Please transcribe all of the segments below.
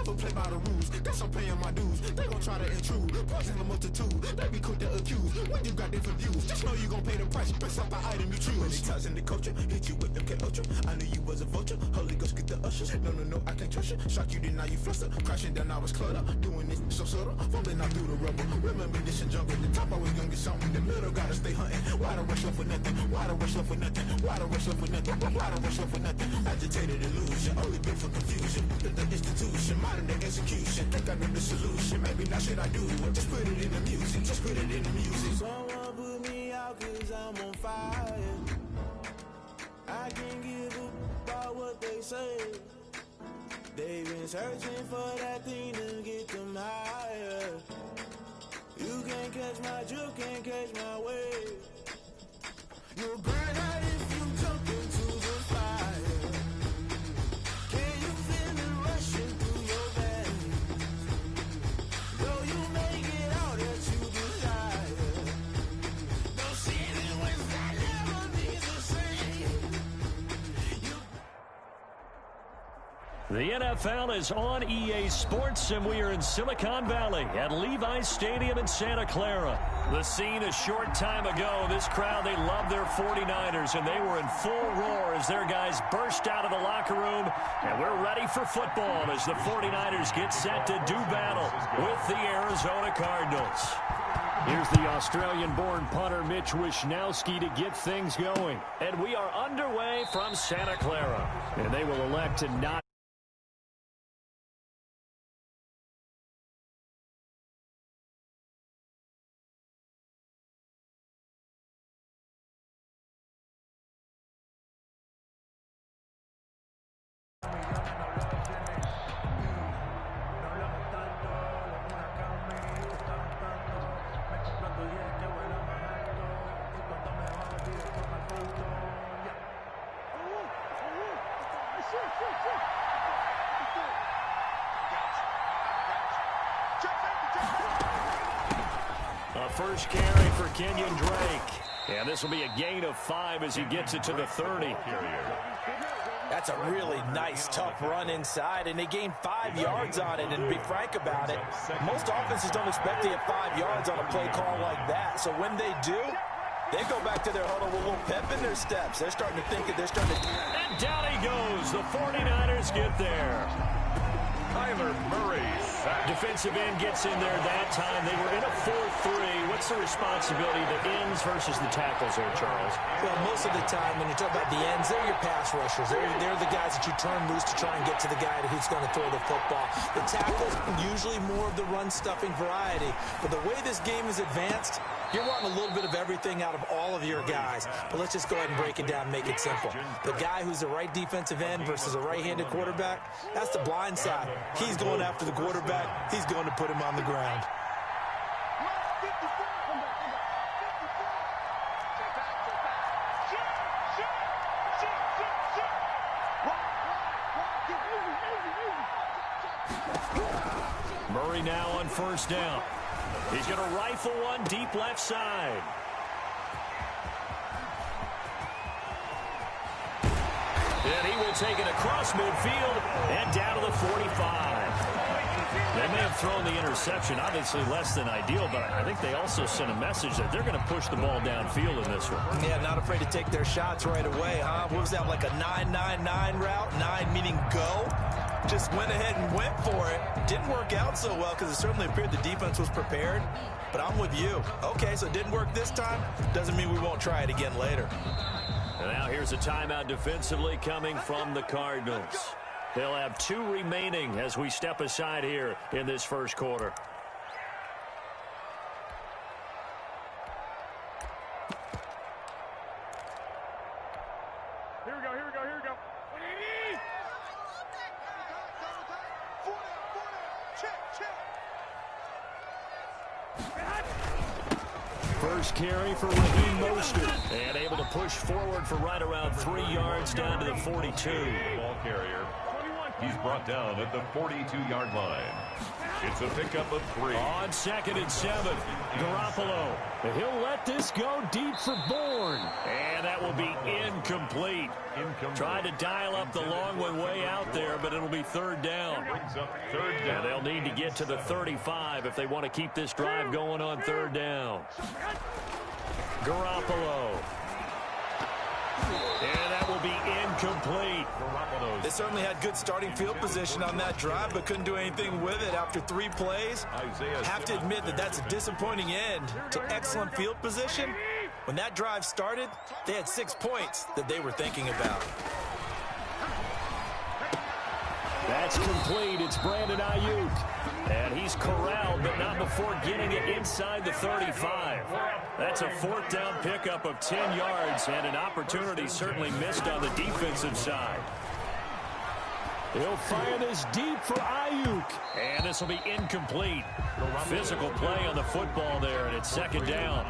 never play by the rules. Guess I'm paying my dues. They gon' try to intrude. Poison the multitude. They be quick to accuse. When you got different views, just know you gon' pay the price based off the item you choose. Many times in the culture, hit you with MK Ultra. I knew you was a vulture. Holy Ghost get the ushers. No, I can't trust you. Shock you, then now you fluster. Crashing down, I was cluttered. Doing this so subtle. Fumbling out through the rubble. Remember this in jungle. The top I was young and something. The middle gotta stay hunting. Why the rush up for nothing? Why the rush up for nothing? Why the rush up for nothing? Why the rush up for nothing? Agitated illusion. Only built for confusion. The institution. Modern day execution. Think I know the solution. Maybe not shit I do. Just put it in the music. Just put it in the music. Someone put me out cause I'm on fire. I can't give a about what they say. They've been searching for that thing to get them higher. You can't catch my drift, can't catch my wave. You'll burn out if you jump into the fire. Can you feel it rushing through your veins? Though you make it out that you desire. No season when that never means the same. The NFL is on EA Sports, and we are in Silicon Valley at Levi's Stadium in Santa Clara. The scene a short time ago, this crowd, they love their 49ers, and they were in full roar as their guys burst out of the locker room. And we're ready for football as the 49ers get set to do battle with the Arizona Cardinals. Here's the Australian-born punter Mitch Wishnowsky to get things going. And we are underway from Santa Clara. And they will elect to not. A first carry for Kenyon Drake. And this will be a gain of 5 as he gets it to the 30. That's a really nice, tough run inside, and they gained 5 yards on it. And to be frank about it, most offenses don't expect to get 5 yards on a play call like that. So when they do, they go back to their huddle with a little pep in their steps. They're starting to think that they're starting to... And down he goes. The 49ers get there. Kyler Murray. Defensive end gets in there that time. They were in a 4-3. What's the responsibility of the ends versus the tackles there, Charles? Well, most of the time when you talk about the ends, they're your pass rushers. They're the guys that you turn loose to try and get to the guy who's going to throw the football. The tackles, usually more of the run-stuffing variety. But the way this game is advanced, you're wanting a little bit of everything out of all of your guys. But let's just go ahead and break it down and make it simple. The guy who's the right defensive end versus a right-handed quarterback, that's the blind side. He's going after the quarterback. He's going to put him on the ground. Murray now on first down. He's going to rifle one deep left side. And he will take it across midfield and down to the 45. They may have thrown the interception, obviously less than ideal, but I think they also sent a message that they're going to push the ball downfield in this one. Yeah, not afraid to take their shots right away, huh? What was that, like a 9-9-9 route? 9 meaning go? Just went ahead and went for it. Didn't work out so well because it certainly appeared the defense was prepared. But I'm with you. Okay, so it didn't work this time. Doesn't mean we won't try it again later. And now here's a timeout defensively coming from the Cardinals. They'll have 2 remaining as we step aside here in this first quarter. Here we go. First carry for Raheem Mostert. And able to push forward for right around 3 yards down to the 42. Ball carrier. He's brought down at the 42-yard line. It's a pickup of 3. On 2nd and 7, Garoppolo. He'll let this go deep for Bourne. And that will be incomplete. Tried to dial up the long one way out there, but it'll be 3rd down. Brings up 3rd down. And they'll need to get to the 35 if they want to keep this drive going on 3rd down. Garoppolo. And that will be incomplete. They certainly had good starting field position on that drive, but couldn't do anything with it after 3 plays. Have to admit that that's a disappointing end to excellent field position. When that drive started, they had 6 points that they were thinking about. That's complete. It's Brandon Ayuk. And he's corralled, but not before getting it inside the 35. That's a 4th down pickup of 10 yards and an opportunity certainly missed on the defensive side. He'll fire this deep for Ayuk. And this will be incomplete. Physical play on the football there, and it's 2nd down.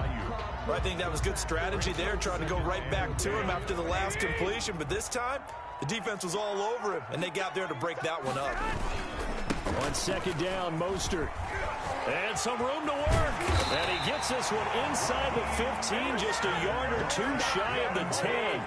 Well, I think that was good strategy there, trying to go right back to him after the last completion. But this time, the defense was all over him, and they got there to break that one up. On 2nd down, Mostert. And some room to work. And he gets this one inside the 15, just a yard or 2 shy of the 10.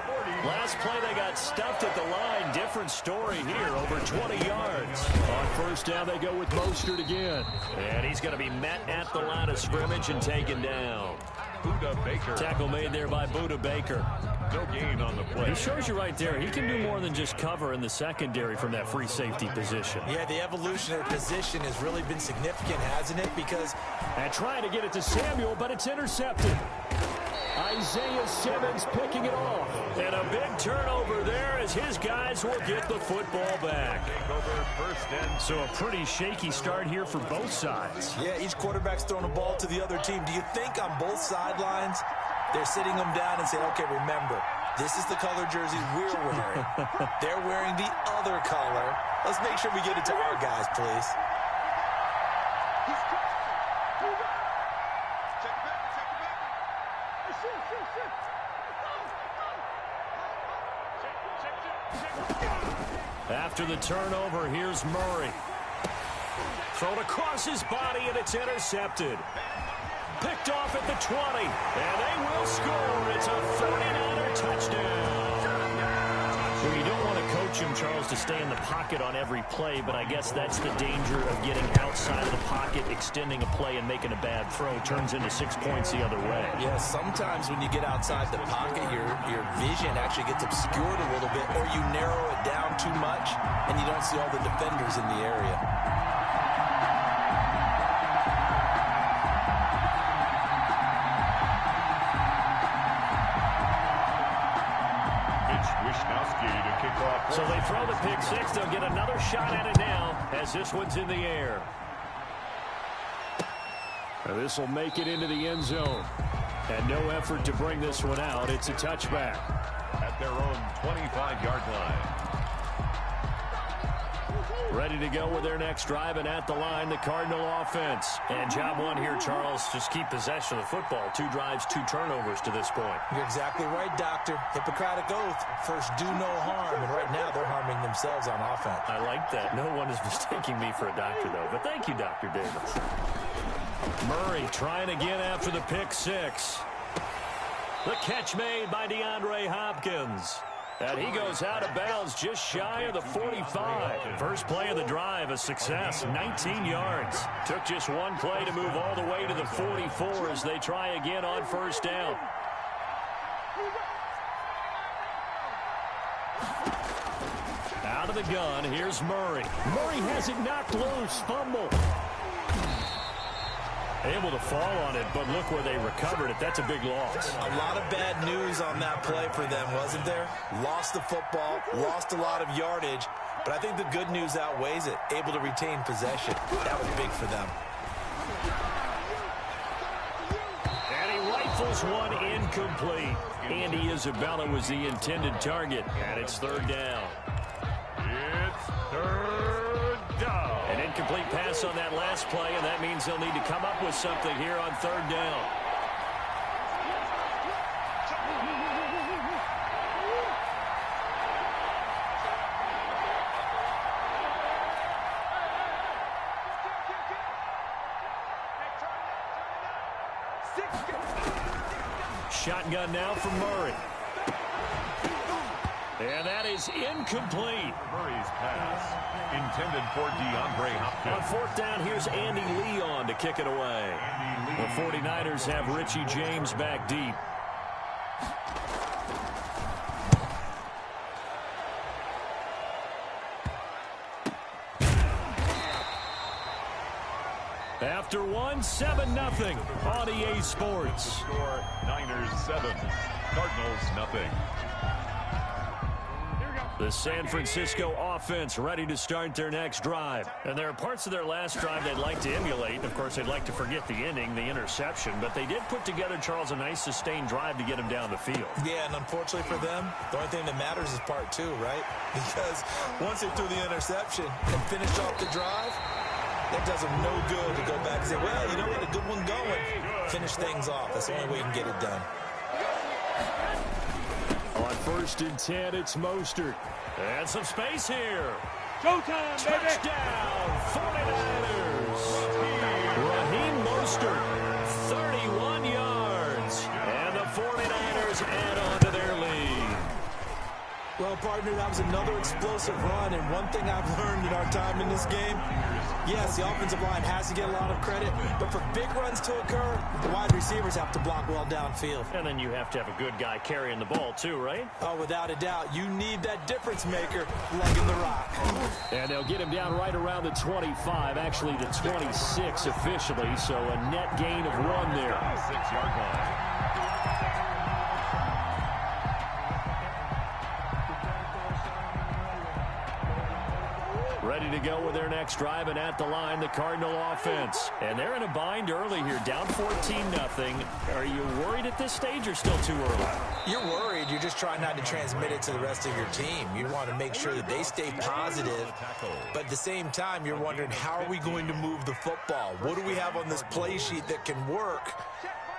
Last play, they got stuffed at the line. Different story here, over 20 yards. On 1st down, they go with Mostert again. And he's going to be met at the line of scrimmage and taken down. Buda Baker. Tackle made there by Buda Baker. No gain on the play. He shows you right there, he can do more than just cover in the secondary from that free safety position. Yeah, the evolution of position has really been significant, hasn't it? Because... And trying to get it to Samuel, but it's intercepted. Isaiah Simmons picking it off. And a big turnover there as his guys will get the football back. So a pretty shaky start here for both sides. Yeah, each quarterback's throwing a ball to the other team. Do you think on both sidelines they're sitting them down and saying, okay, remember, this is the color jersey we're wearing. They're wearing the other color. Let's make sure we get it to our guys, please. After the turnover, here's Murray. Thrown across his body, and it's intercepted. Picked off at the 20, and they will score. It's a 49er touchdown. Well, you don't want to coach him, Charles, to stay in the pocket on every play, but I guess that's the danger of getting outside of the pocket, extending a play, and making a bad throw. Turns into 6 points the other way. Yeah, sometimes when you get outside the pocket, your vision actually gets obscured a little bit, or you narrow it down too much, and you don't see all the defenders in the area. So they throw the pick six. They'll get another shot at it now as this one's in the air. This will make it into the end zone. And no effort to bring this one out. It's a touchback. At their own 25-yard line. Ready to go with their next drive, and at the line, the Cardinal offense. And job one here, Charles, just keep possession of the football. 2 drives, 2 turnovers to this point. You're exactly right, Doctor. Hippocratic oath. First, do no harm. And right now, they're harming themselves on offense. I like that. No one is mistaking me for a doctor, though. But thank you, Dr. Davis. Murray trying again after the pick six. The catch made by DeAndre Hopkins. And he goes out of bounds just shy of the 45. First play of the drive, a success, 19 yards. Took just one play to move all the way to the 44 as they try again on first down. Out of the gun, here's Murray. Murray has it knocked loose, fumble. Able to fall on it, but look where they recovered it. That's a big loss. A lot of bad news on that play for them, wasn't there? Lost the football, lost a lot of yardage, but I think the good news outweighs it. Able to retain possession. That was big for them. And he rifles one incomplete. Andy Isabella was the intended target, and it's third down. It's third down. An incomplete pass on that last play, and that means they'll need to come up with something here on third down. Shotgun now from Murray. And that is incomplete. Murray's pass intended for DeAndre Hopkins. On fourth down, here's Andy Leon to kick it away. The 49ers have Richie James back deep. After one, 7-0 on EA Sports. Score Niners 7, Cardinals nothing. The San Francisco offense ready to start their next drive. And there are parts of their last drive they'd like to emulate. Of course, they'd like to forget the ending, the interception. But they did put together, Charles, a nice sustained drive to get him down the field. Yeah, and unfortunately for them, the only thing that matters is part two, right? Because once they threw the interception and finished off the drive, that does them no good to go back and say, well, you know, we had a good one going. Finish things off. That's the only way you can get it done. On 1st and 10, it's Mostert. And some space here. Showtime, baby. Touchdown, 49ers. Raheem Mostert, 31 yards. And the 49ers add on to their lead. Well, partner, that was another explosive run, and one thing I've learned in our time in this game, yes, the offensive line has to get a lot of credit, but for big runs to occur, the wide receivers have to block well downfield. And then you have to have a good guy carrying the ball too, right? Oh, without a doubt, you need that difference maker legging the rock. And they'll get him down right around the 25, actually the 26 officially, so a net gain of 1 there. 6-yard line. Ready to go with their next drive, and at the line, the Cardinal offense. And they're in a bind early here, down 14-0. Are you worried at this stage or still too early? You're worried. You're just trying not to transmit it to the rest of your team. You want to make sure that they stay positive, but at the same time, you're wondering, how are we going to move the football? What do we have on this play sheet that can work?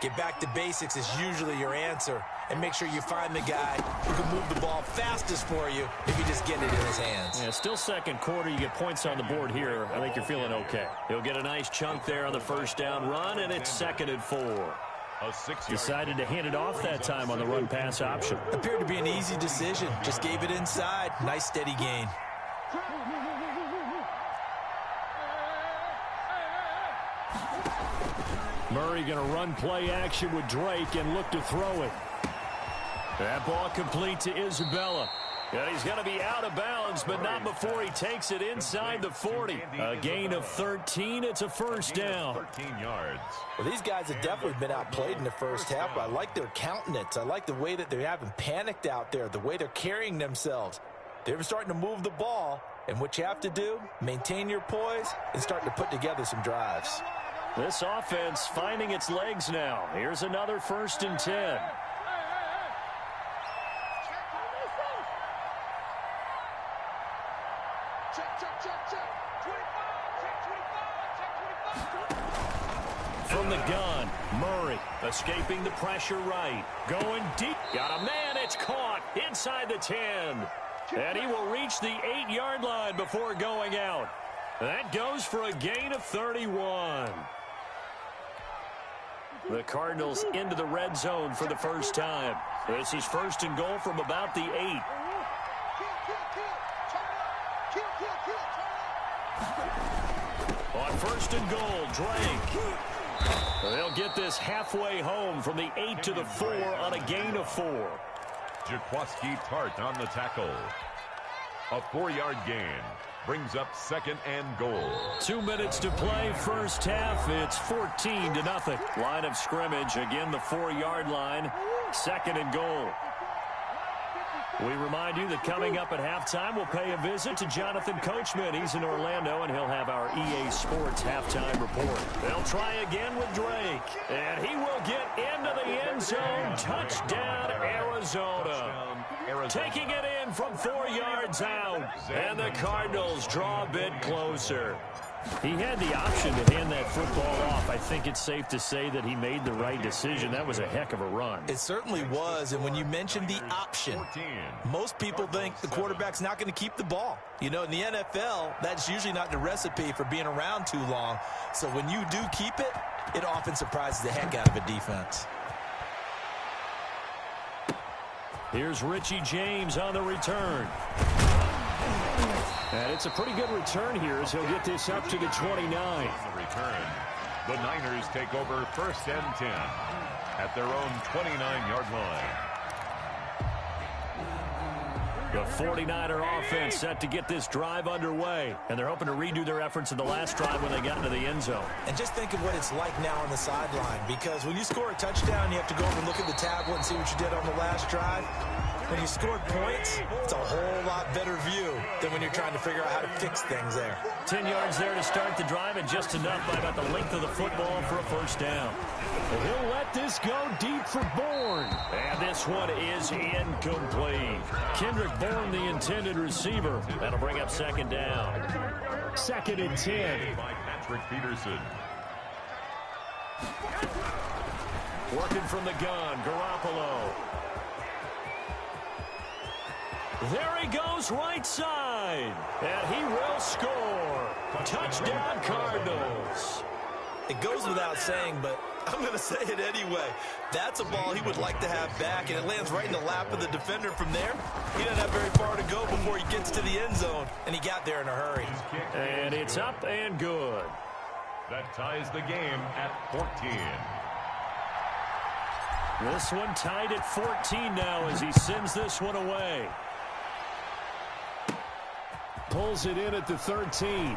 Get back to basics is usually your answer, and make sure you find the guy who can move the ball fastest for you if you just get it in his hands. Yeah, still second quarter. You get points on the board here. I think you're feeling okay. He'll get a nice chunk there on the first down run, and it's 2nd and 4. Decided to hand it off that time on the run-pass option. Appeared to be an easy decision. Just gave it inside. Nice steady gain. Murray going to run play action with Drake and look to throw it. That ball complete to Isabella. And he's going to be out of bounds, but not before he takes it inside the 40. A gain of 13. It's a first down. 13 yards. Well, these guys have definitely been outplayed in the first half, but I like their countenance. I like the way that they haven't panicked out there, the way they're carrying themselves. They're starting to move the ball, and what you have to do, maintain your poise and start to put together some drives. This offense finding its legs now. Here's another 1st and 10. From the gun, Murray escaping the pressure right. Going deep. Got a man. It's caught inside the 10. And he will reach the 8-yard line before going out. That goes for a gain of 31. The Cardinals into the red zone for the first time. This is 1st and goal from about the 8. On 1st and goal, Drake. They'll get this halfway home from the 8 to the 4 on a gain of 4. Jaquaski Tart on the tackle. A 4-yard gain. Brings up 2nd and goal. 2 minutes to play, first half. It's 14-0. Line of scrimmage, again the 4-yard line. 2nd and goal. We remind you that coming up at halftime, we'll pay a visit to Jonathan Coachman. He's in Orlando, and he'll have our EA Sports halftime report. They'll try again with Drake, and he will get into the end zone. Touchdown, Arizona. Taking it in from 4 yards out, and the Cardinals draw a bit closer. He had the option to hand that football off. I think it's safe to say that he made the right decision. That was a heck of a run. It certainly was, and when you mentioned the option, most people think the quarterback's not going to keep the ball. You know, in the NFL, that's usually not the recipe for being around too long. So when you do keep it, it often surprises the heck out of a defense. Here's Richie James on the return. And it's a pretty good return here as he'll get this up to the 29. On the return, the Niners take over 1st and 10 at their own 29-yard line. The 49er offense set to get this drive underway, and they're hoping to redo their efforts in the last drive when they got into the end zone. And just think of what it's like now on the sideline, because when you score a touchdown, you have to go over and look at the tablet and see what you did on the last drive. When you scored points, it's a whole lot better view than when you're trying to figure out how to fix things there. 10 yards there to start the drive, and just enough by about the length of the football for a first down. And he'll let this go deep for Bourne. And this one is incomplete. Kendrick Bourne, the intended receiver. That'll bring up 2nd down. 2nd and 10. By Patrick Peterson. Working from the gun, Garoppolo. There he goes, right side. And he will score. Touchdown, Cardinals. It goes without saying, but I'm going to say it anyway. That's a ball he would like to have back, and it lands right in the lap of the defender from there. He doesn't have very far to go before he gets to the end zone, and he got there in a hurry. And it's up and good. That ties the game at 14. This one tied at 14 now as he sends this one away. Pulls it in at the 13.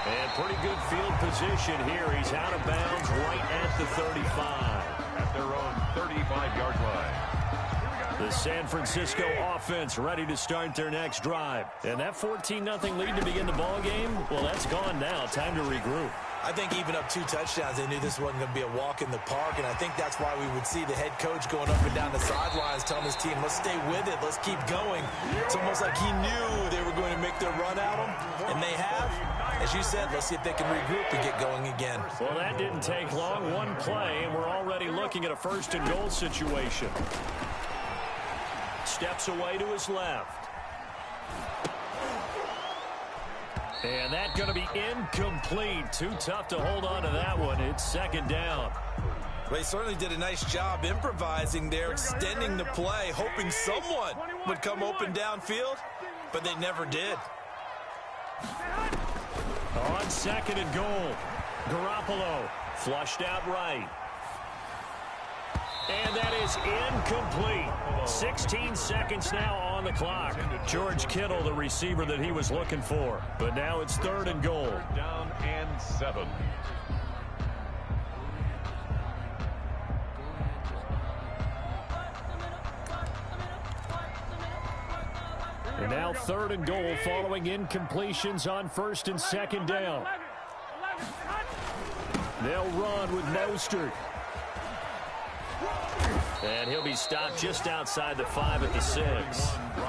And pretty good field position here. He's out of bounds right at the 35. At their own 35-yard line. The San Francisco offense ready to start their next drive. And that 14-0 lead to begin the ball game, well, that's gone now. Time to regroup. I think even up 2 touchdowns, they knew this wasn't going to be a walk in the park, and I think that's why we would see the head coach going up and down the sidelines telling his team, let's stay with it, let's keep going. It's almost like he knew they were going to make their run at him, and they have. As you said, let's see if they can regroup and get going again. Well, that didn't take long. One play, and we're already looking at a 1st and goal situation. Steps away to his left. And that's going to be incomplete. Too tough to hold on to that one. It's 2nd down. They certainly did a nice job improvising there, extending the play, hoping someone would come open downfield, but they never did. On 2nd and goal, Garoppolo flushed out right. And that is incomplete. 16 seconds now on the clock. George Kittle, the receiver that he was looking for. But now it's 3rd and goal. Down and 7. And now 3rd and goal following incompletions on 1st and 2nd down. They'll run with Mostert. And he'll be stopped just outside the 5 at the 6.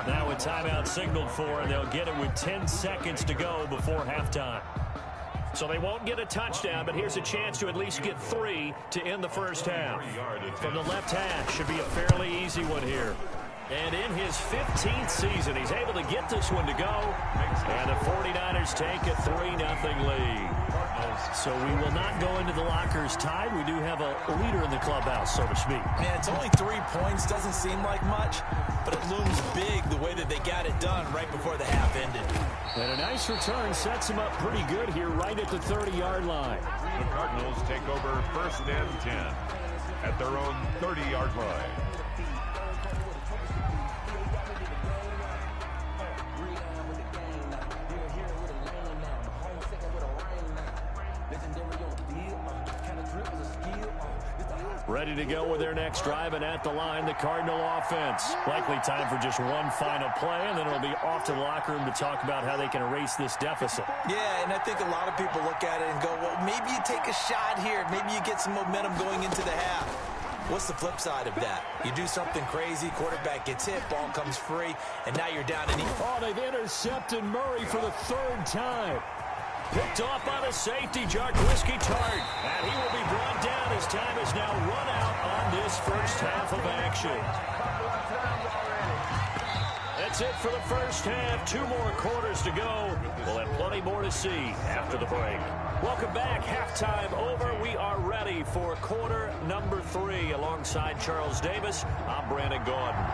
Now a timeout signaled for, and they'll get it with 10 seconds to go before halftime. So they won't get a touchdown, but here's a chance to at least get 3 to end the first half. From the left hash, should be a fairly easy one here. And in his 15th season, he's able to get this one to go. And the 49ers take a 3-0 lead. So we will not go into the lockers tied. We do have a leader in the clubhouse, so to speak. Man, it's only 3 points. Doesn't seem like much, but it looms big the way that they got it done right before the half ended. And a nice return sets him up pretty good here right at the 30-yard line. The Cardinals take over 1st and 10 at their own 30-yard line. Ready to go with their next drive, and at the line, the Cardinal offense. Likely time for just one final play, and then it'll be off to the locker room to talk about how they can erase this deficit. Yeah, and I think a lot of people look at it and go, well, maybe you take a shot here. Maybe you get some momentum going into the half. What's the flip side of that? You do something crazy, quarterback gets hit, ball comes free, and now you're down and Oh, they've intercepted Murray for the third time. Picked off by the safety, Jackcity Tart. And he will be brought down. His time is now run out on this first half of action. That's it for the first half. 2 more quarters to go. We'll have plenty more to see after the break. Welcome back. Halftime over. We are ready for quarter number 3. Alongside Charles Davis, I'm Brandon Gaudin.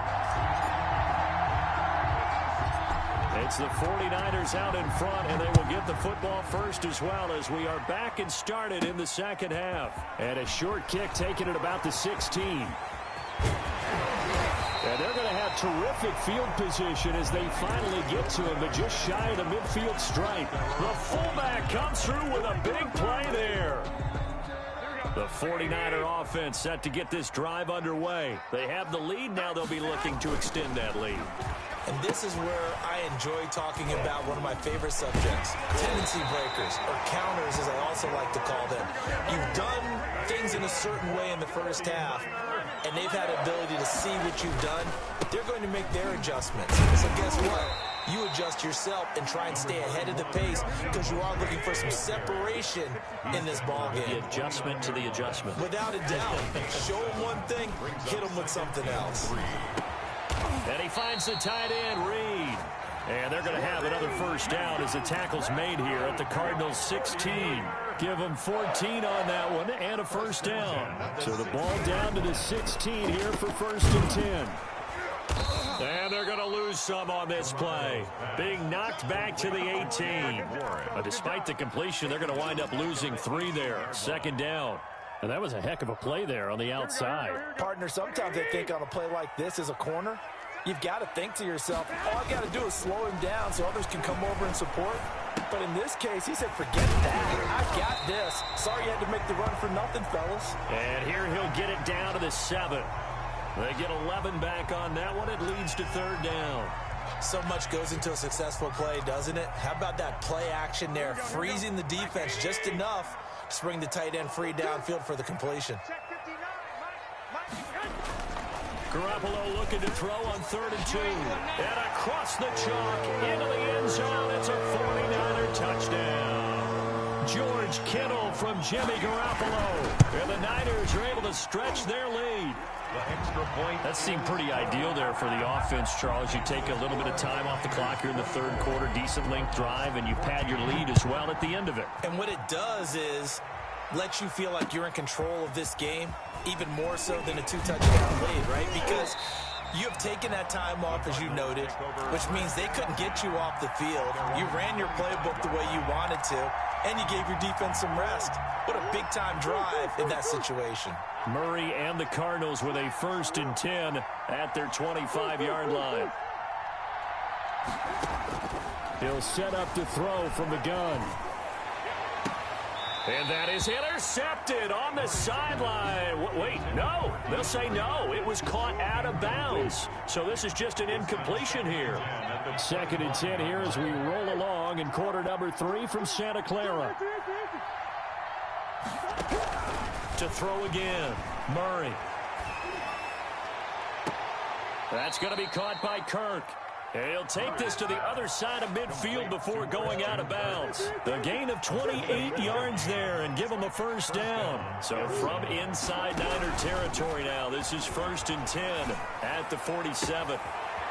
It's the 49ers out in front, and they will get the football first as well as we are back and started in the second half. And a short kick taken at about the 16. And they're going to have terrific field position as they finally get to him, but just shy of the midfield stripe. The fullback comes through with a big play there. The 49er offense set to get this drive underway. They have the lead. Now they'll be looking to extend that lead. And this is where I enjoy talking about one of my favorite subjects, tendency breakers, or counters as I also like to call them. You've done things in a certain way in the first half, and they've had the ability to see what you've done. They're going to make their adjustments. So guess what? You adjust yourself and try and stay ahead of the pace because you are looking for some separation in this ball game. The adjustment to the adjustment. Without a doubt. Show them one thing, hit them with something else. And he finds the tight end, Reed. And they're going to have another first down as the tackle's made here at the Cardinals' 16. Give them 14 on that one and a first down. So the ball down to the 16 here for 1st and 10. And they're going to lose some on this play. Being knocked back to the 18. But despite the completion, they're going to wind up losing 3 there. 2nd down. And that was a heck of a play there on the outside. Partner, sometimes I think on a play like this as a corner, you've got to think to yourself, all I've got to do is slow him down so others can come over and support. But in this case, he said, forget that. I've got this. Sorry you had to make the run for nothing, fellas. And here he'll get it down to the 7. They get 11 back on that one. It leads to 3rd down. So much goes into a successful play, doesn't it? How about that play action there, freezing the defense just enough to bring the tight end free downfield for the completion. Garoppolo looking to throw on 3rd and 2. And across the chalk into the end zone. It's a 49er touchdown. George Kittle from Jimmy Garoppolo. And the Niners are able to stretch their lead. Extra point. That seemed pretty ideal there for the offense, Charles. You take a little bit of time off the clock here in the 3rd quarter, decent length drive, and you pad your lead as well at the end of it. And what it does is let you feel like you're in control of this game, even more so than a 2-touchdown lead, right? Because you have taken that time off, as you noted, which means they couldn't get you off the field. You ran your playbook the way you wanted to, and you gave your defense some rest. What a big-time drive in that situation. Murray and the Cardinals with a 1st and 10 at their 25-yard line. He'll set up to throw from the gun. And that is intercepted on the sideline. Wait, no. They'll say no. It was caught out of bounds. So this is just an incompletion here. 2nd and 10 here as we roll along in quarter number 3 from Santa Clara. To throw again, Murray. That's going to be caught by Kirk. He'll take this to the other side of midfield before going out of bounds. The gain of 28 yards there and give him a first down. So from inside Niner territory now, this is 1st and 10 at the 47.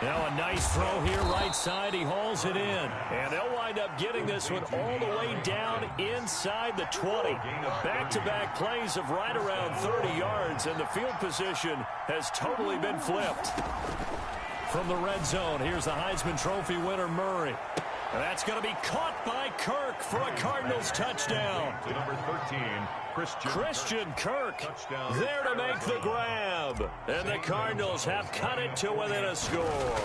Now a nice throw here right side. He hauls it in. And they'll wind up getting this one all the way down inside the 20. Back-to-back plays of right around 30 yards, and the field position has totally been flipped. From the red zone, here's the Heisman Trophy winner, Murray. And that's going to be caught by Kirk for a Cardinals touchdown. Number 13, Christian Kirk there to make the grab. And the Cardinals have cut it to within a score.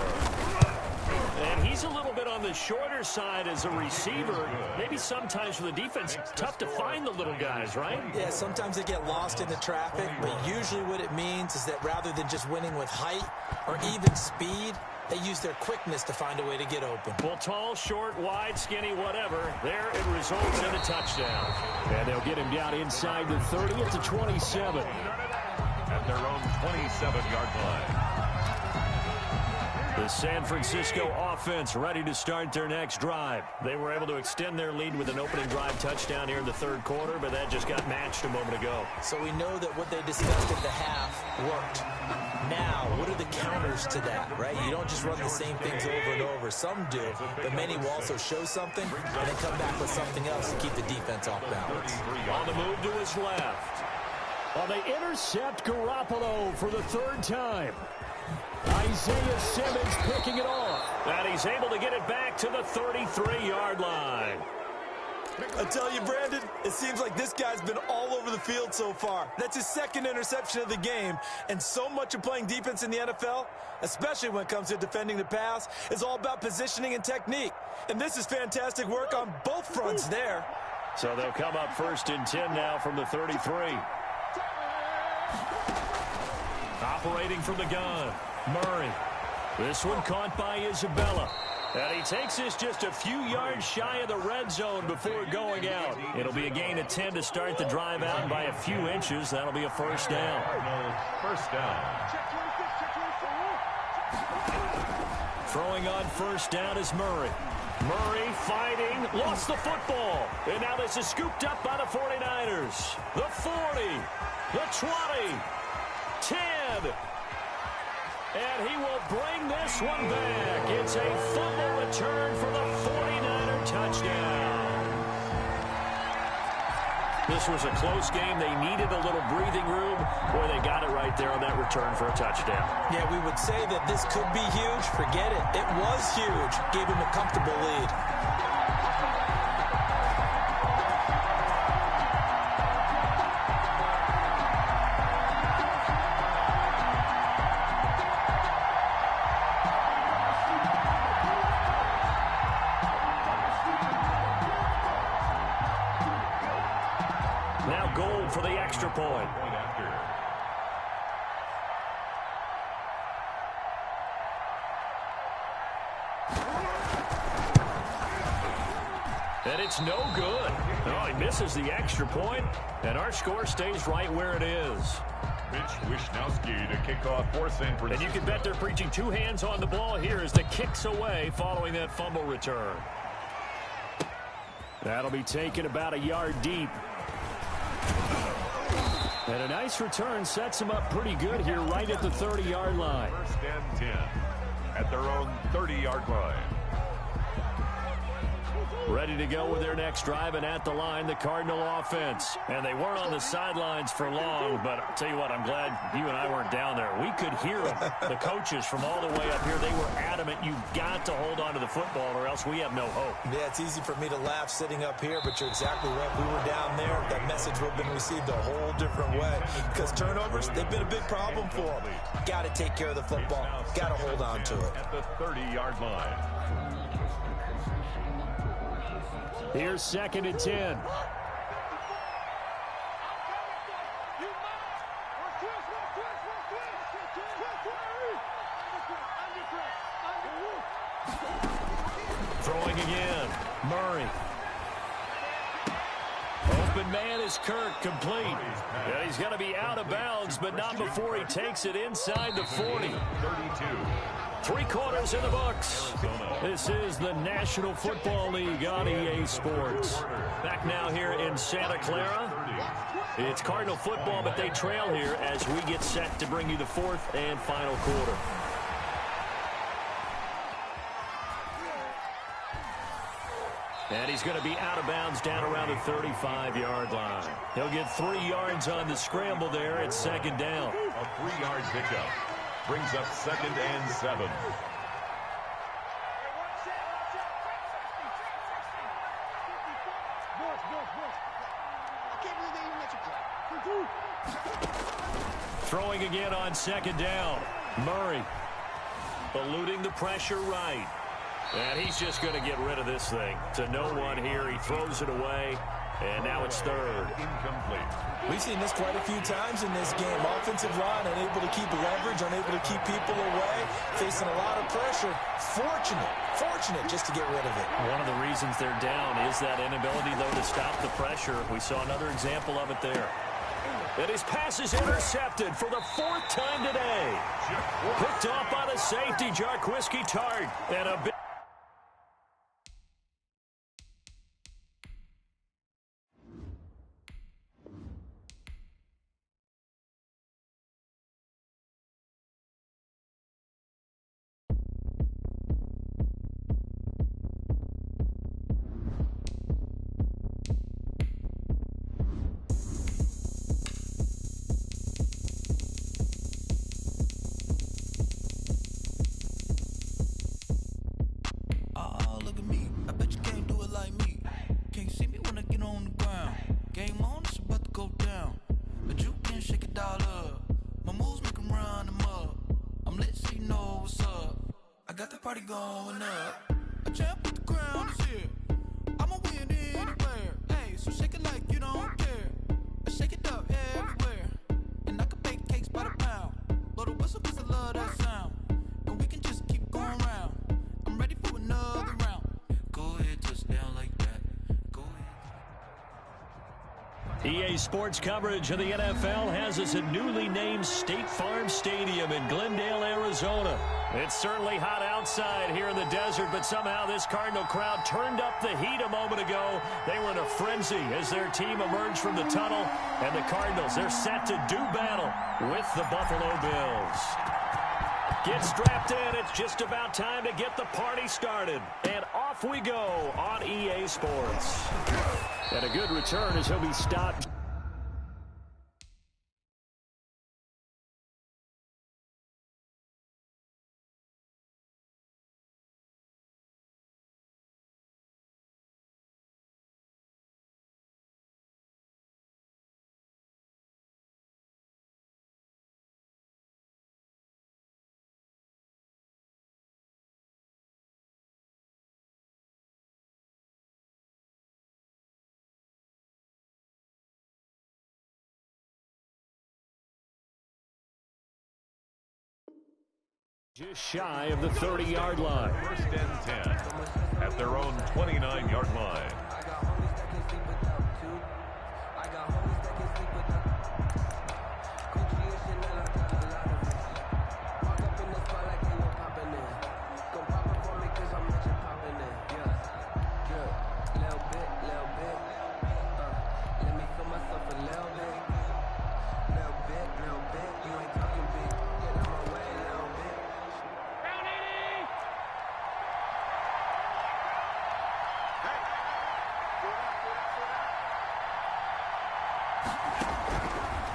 And he's a little bit on the shorter side as a receiver. Maybe sometimes for the defense, it's tough to find the little guys, right? Yeah, sometimes they get lost in the traffic, but usually what it means is that rather than just winning with height or even speed, they use their quickness to find a way to get open. Well, tall, short, wide, skinny, whatever, there it results in a touchdown. And they'll get him down inside the 30 at the 27. at their own 27-yard line. The San Francisco offense ready to start their next drive. They were able to extend their lead with an opening drive touchdown here in the third quarter, but that just got matched a moment ago. So we know that what they discussed at the half worked. Now, what are the counters to that, right? You don't just run the same things over and over. Some do, but many will also show something and then come back with something else to keep the defense off balance. On the move to his left. Well, they intercept Garoppolo for the third time. Isaiah Simmons picking it off. And he's able to get it back to the 33-yard line. I tell you, Brandon, it seems like this guy's been all over the field so far. That's his second interception of the game. And so much of playing defense in the NFL, especially when it comes to defending the pass, is all about positioning and technique. And this is fantastic work on both fronts there. So they'll come up 1st and 10 now from the 33. Operating from the gun, Murray. This one caught by Isabella. And he takes this just a few yards shy of the red zone before going out. It'll be a gain of 10 to start the drive out, and by a few inches, that'll be a first down. First down. Throwing on first down is Murray. Murray fighting, lost the football. And now this is scooped up by the 49ers. The 40, the 20, 10. And he will bring this one back. It's a fumble return for the 49er touchdown. This was a close game. They needed a little breathing room. Boy, they got it right there on that return for a touchdown. Yeah, we would say that this could be huge. Forget it. It was huge. Gave him a comfortable lead. Now goal for the extra point. And it's no good. Oh, he misses the extra point, and our score stays right where it is. Mitch Wisnowski to kick off for San Francisco. And you can bet they're preaching two hands on the ball here as the kick's away following that fumble return. That'll be taken about a yard deep. And a nice return sets him up pretty good here right at the 30-yard line. First and 10 at their own 30-yard line. Ready to go with their next drive, and at the line, the Cardinal offense. And they weren't on the sidelines for long, but I'll tell you what, I'm glad you and I weren't down there. We could hear them, the coaches from all the way up here. They were adamant, you've got to hold on to the football or else we have no hope. Yeah, it's easy for me to laugh sitting up here, but you're exactly right. If we were down there, that message would have been received a whole different way. Because turnovers, they've been a big problem for them. Got to take care of the football. Got to hold on to it. At the 30-yard line. Here's 2nd and 10. Throwing again. Murray. Open man is Kirk, complete. And he's going to be out of bounds, but not before he takes it inside the 40. 32. 3 quarters in the books. This is the National Football League on EA Sports. Back now here in Santa Clara. It's Cardinal football, but they trail here as we get set to bring you the 4th and final quarter. And he's going to be out of bounds down around the 35-yard line. He'll get 3 yards on the scramble there at 2nd down. A 3-yard pickup. Brings up 2nd and 7. Throwing again on 2nd down. Murray eluding the pressure right. And he's just going to get rid of this thing. To no one here. He throws it away. And now it's 3rd. Incomplete. We've seen this quite a few times in this game. Offensive line unable to keep leverage, unable to keep people away, facing a lot of pressure. Fortunate just to get rid of it. One of the reasons they're down is that inability, though, to stop the pressure. We saw another example of it there. And his pass is intercepted for the 4th time today. Picked off by the safety, Jackcity Tart. And a big... Party going up. A champ with the crown is here. I'ma win anywhere. Hey, so shake it like you don't care. I shake it up everywhere. And I can bake cakes by the pound. Blow the whistle 'cause I love that sound. And we can just keep going round. I'm ready for another round. Go ahead, touch down like that. Go ahead. EA Sports coverage of the NFL has us at newly named State Farm Stadium in Glendale, Arizona. It's certainly hot outside here in the desert, but somehow this Cardinal crowd turned up the heat a moment ago. They were in a frenzy as their team emerged from the tunnel, and the Cardinals, they're set to do battle with the Buffalo Bills. Get strapped in. It's just about time to get the party started. And off we go on EA Sports. And a good return as he'll be stopped. Just shy of the 30-yard line. 1st and 10 at their own 29-yard line.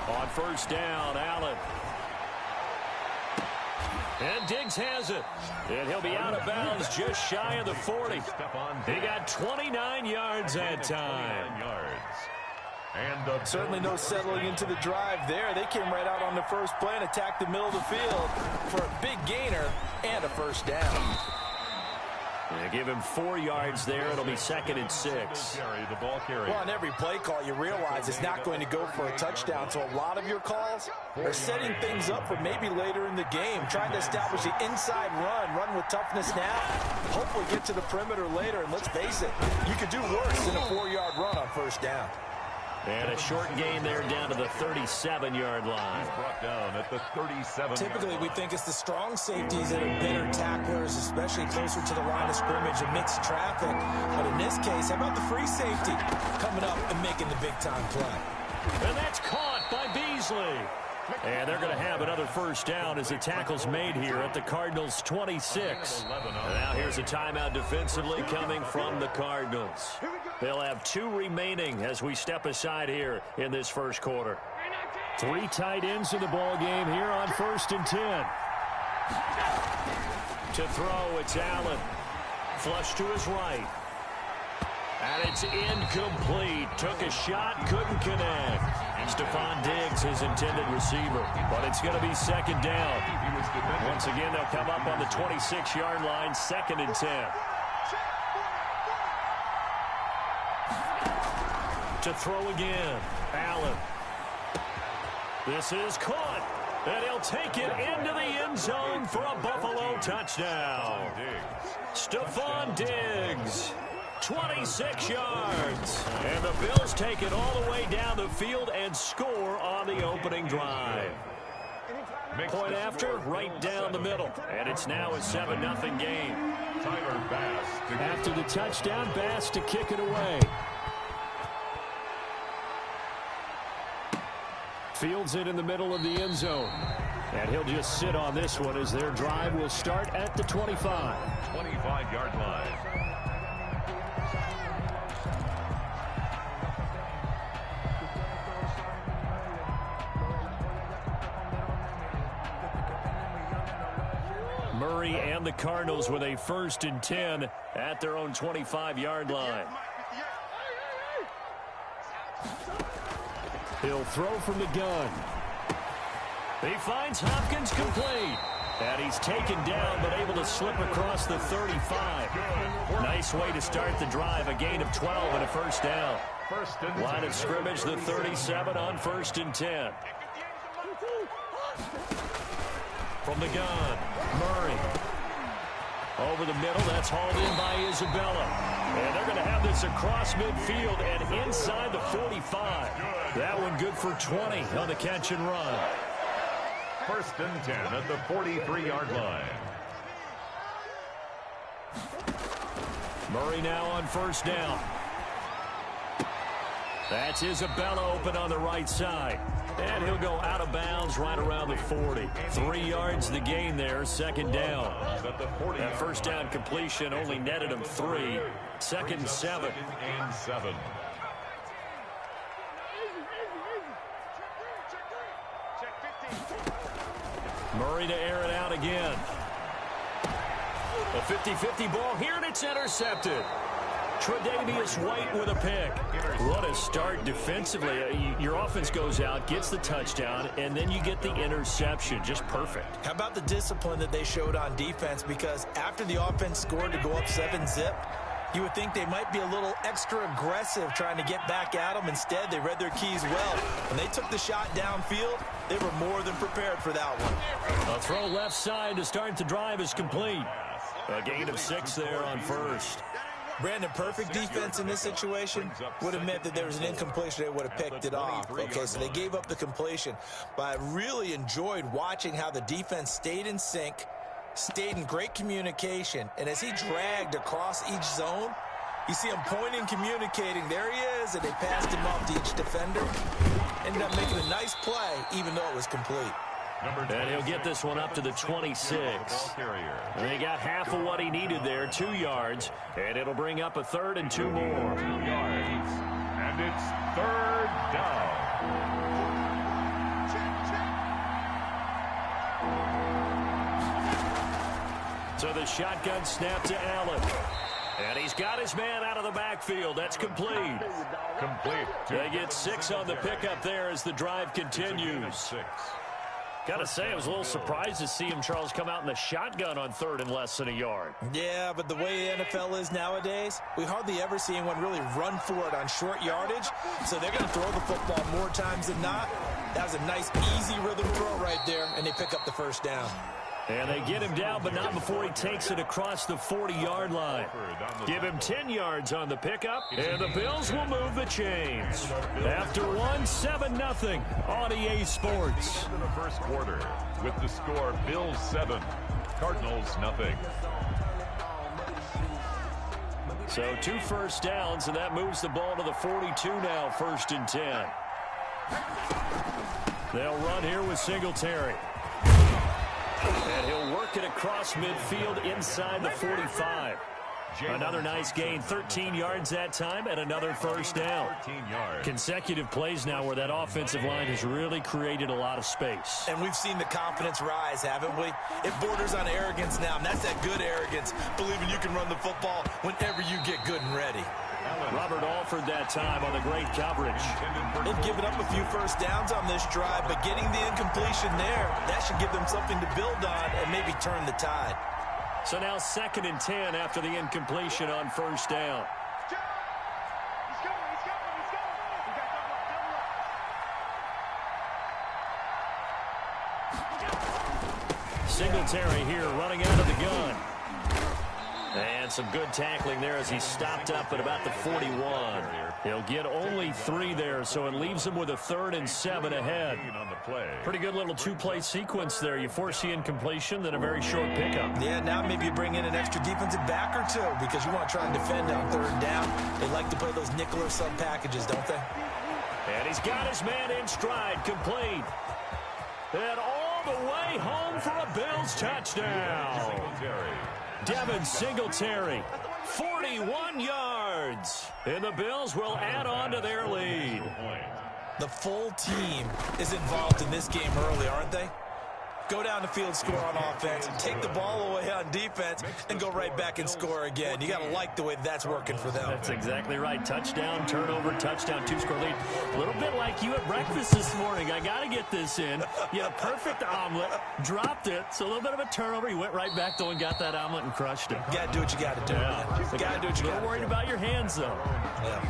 On 1st down, Allen. And Diggs has it. And he'll be out of bounds just shy of the 40. He got 29 yards that time. And certainly no settling into the drive there. They came right out on the first play and attacked the middle of the field for a big gainer and a 1st down. They give him 4 yards there. It'll be 2nd and 6. Well, on every play call, you realize it's not going to go for a touchdown. So a lot of your calls are setting things up for maybe later in the game, trying to establish the inside run with toughness now, hopefully get to the perimeter later. And let's face it, you could do worse than a 4-yard run on 1st down. And a short gain there down to the 37-yard line. He's brought down at the 37. Typically, we think it's the strong safeties that are better tacklers, especially closer to the line of scrimmage amidst traffic. But in this case, how about the free safety coming up and making the big-time play? And that's caught by Beasley. And they're going to have another 1st down as the tackle's made here at the Cardinals' 26. And now here's a timeout defensively coming from the Cardinals. They'll have 2 remaining as we step aside here in this 1st quarter. 3 tight ends in the ball game here on 1st and 10. To throw, it's Allen. Flush to his right. And it's incomplete. Took a shot, couldn't connect. Stephon Diggs, his intended receiver. But it's going to be 2nd down. Once again, they'll come up on the 26-yard line, 2nd and 10. To throw again, Allen. This is caught. And he'll take it into the end zone for a Buffalo touchdown. Stephon Diggs. 26 yards. And the Bills take it all the way down the field and score on the opening drive. Point after, right down the middle. And it's now a 7-0 game. After the touchdown, Bass to kick it away. Fields it in the middle of the end zone. And he'll just sit on this one as their drive will start at the 25. 25-yard line. Murray and the Cardinals with a 1st and 10 at their own 25-yard line. He'll throw from the gun. He finds Hopkins complete. And he's taken down but able to slip across the 35. Nice way to start the drive. A gain of 12 and a 1st down. Line of scrimmage, the 37 on 1st and 10. From the gun, Murray. Over the middle, that's hauled in by Isabella. And they're going to have this across midfield and inside the 45. That one good for 20 on the catch and run. 1st and 10 at the 43-yard line. Murray now on 1st down. That's Isabella open on the right side. And he'll go out of bounds right around the 40. 3 yards the gain there, 2nd down. That 1st down completion only netted him 3. 2nd and 7. Murray to air it out again. A 50-50 ball here, and it's intercepted. Tre'Davious White with a pick. What a start defensively. Your offense goes out, gets the touchdown, and then you get the interception. Just perfect. How about the discipline that they showed on defense? Because after the offense scored to go up 7-zip, you would think they might be a little extra aggressive trying to get back at them. Instead, they read their keys well. When they took the shot downfield, they were more than prepared for that one. A throw left side to start the drive is complete. A gain of 6 there on 1st. Brandon, perfect defense in this situation would have meant that there was an incompletion. They would have picked it off. Okay, so they gave up the completion. But I really enjoyed watching how the defense stayed in sync, stayed in great communication. And as he dragged across each zone, you see him pointing, communicating. There he is, and they passed him off to each defender. Ended up making a nice play, even though it was complete. And he'll get this one up to the 26. And he got half of what he needed there, 2 yards. And it'll bring up a 3rd and 2 more. 2 yards. And it's 3rd down. So the shotgun snap to Allen. And he's got his man out of the backfield. That's complete. They get 6 on the pickup there as the drive continues. Got to say, I was a little surprised to see him, Charles, come out in the shotgun on 3rd and less than a yard. Yeah, but the way the NFL is nowadays, we hardly ever see anyone really run for it on short yardage. So they're going to throw the football more times than not. That was a nice, easy rhythm throw right there, and they pick up the 1st down. And they get him down, but not before he takes it across the 40-yard line. Give him 10 yards on the pickup, and the Bills will move the chains. After 7-0 on EA Sports. In the 1st quarter, with the score Bills 7, Cardinals 0. So 2 1st downs, and that moves the ball to the 42 now, 1st and 10. They'll run here with Singletary. And he'll work it across midfield inside the 45. Another nice gain, 13 yards that time, and another 1st down. Consecutive plays now where that offensive line has really created a lot of space. And we've seen the confidence rise, haven't we? It borders on arrogance now, and that's that good arrogance, believing you can run the football whenever you get good and ready. Robert Alford that time on the great coverage. They've given up a few 1st downs on this drive, but getting the incompletion there, that should give them something to build on and maybe turn the tide. So now 2nd and 10 after the incompletion on 1st down. Singletary here running out of the gun. And some good tackling there as he stopped up at about the 41. He'll get only 3 there, so it leaves him with a 3rd and 7 ahead. Pretty good little 2-play sequence there. You force the incompletion, then a very short pickup. Yeah, now maybe you bring in an extra defensive back or 2 because you want to try and defend on 3rd down. They like to play those nickel or sub packages, don't they? And he's got his man in stride, complete. And all the way home for a Bills touchdown. Devin Singletary, 41 yards. And the Bills will add on to their lead. The full team is involved in this game early, aren't they? Go down the field, score on offense, take the ball away on defense, and go right back and score again. You got to like the way that's working for them. That's exactly right. Touchdown, turnover, touchdown, 2-score lead. A little bit like you at breakfast this morning. I got to get this in. You had a perfect omelet, dropped it, so a little bit of a turnover. You went right back, though, and got that omelet and crushed it. You got to do what you got to do. Yeah. You got to do what you got to do. A little worried about your hands, though. Yeah.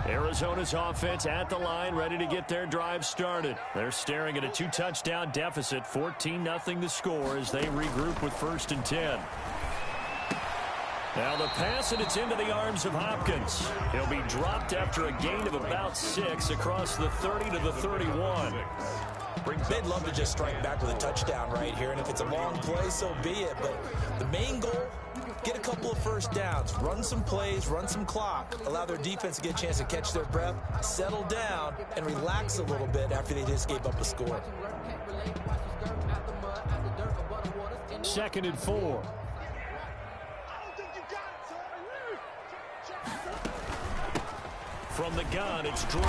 Arizona's offense at the line, ready to get their drive started. They're staring at a 2-touchdown deficit, 14-0 the score as they regroup with 1st and 10. Now the pass, and it's into the arms of Hopkins. He'll be dropped after a gain of about 6 across the 30 to the 31. They'd love to just strike back with a touchdown right here, and if it's a long play, so be it. But the main goal, get a couple of 1st downs, run some plays, run some clock, allow their defense to get a chance to catch their breath, settle down, and relax a little bit after they just gave up a score. 2nd and 4. From the gun, it's Drake.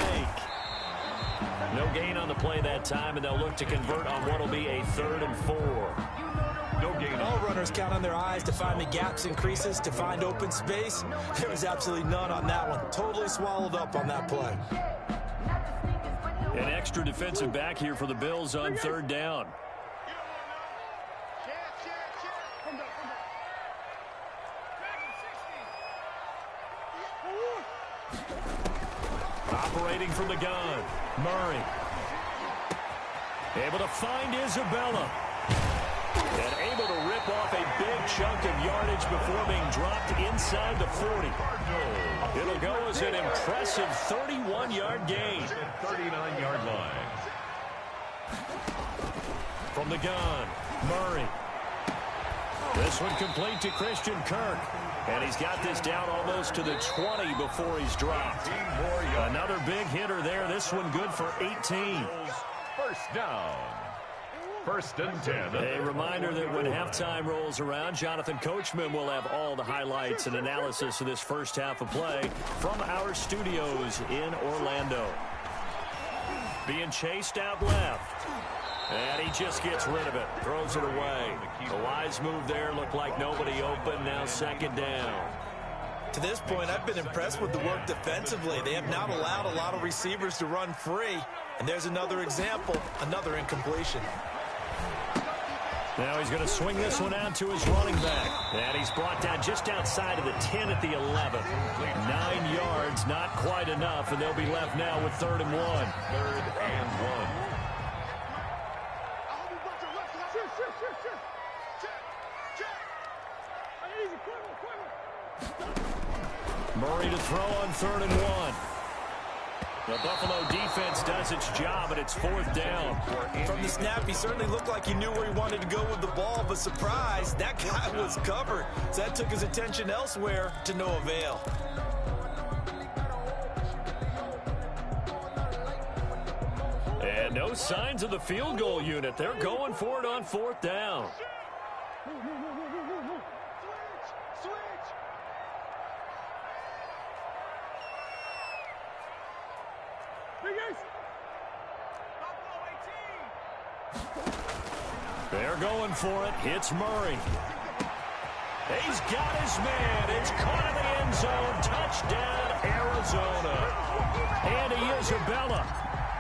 No gain on the play that time, and they'll look to convert on what will be a 3rd and 4. No gain. All runners count on their eyes to find the gaps and creases, to find open space. There was absolutely none on that one. Totally swallowed up on that play. An extra defensive back here for the Bills on 3rd down. Operating from the gun, Murray. Able to find Isabella. And able to rip off a big chunk of yardage before being dropped inside the 40. It'll go as an impressive 31-yard gain. 39-yard line. From the gun, Murray. This one complete to Christian Kirk. And he's got this down almost to the 20 before he's dropped. Another big hitter there. This one good for 18. 1st down. 1st and 10. A reminder that when halftime rolls around, Jonathan Coachman will have all the highlights and analysis of this first half of play from our studios in Orlando. Being chased out left. And he just gets rid of it. Throws it away. A wise move there. Looked like nobody open. Now 2nd down. To this point, I've been impressed with the work defensively. They have not allowed a lot of receivers to run free. And there's another example, another incompletion. Now he's going to swing this one out to his running back. And he's brought down just outside of the 10 at the 11. 9 yards, not quite enough, and they'll be left now with 3rd and 1. 3rd and 1. Murray to throw on 3rd and 1. The Buffalo defense does its job, and it's 4th down. From the snap, he certainly looked like he knew where he wanted to go with the ball, but surprise, that guy was covered. So that took his attention elsewhere to no avail. And no signs of the field goal unit. They're going for it on 4th down. They're going for it. It's Murray. He's got his man. It's caught in the end zone. Touchdown, Arizona. Andy Isabella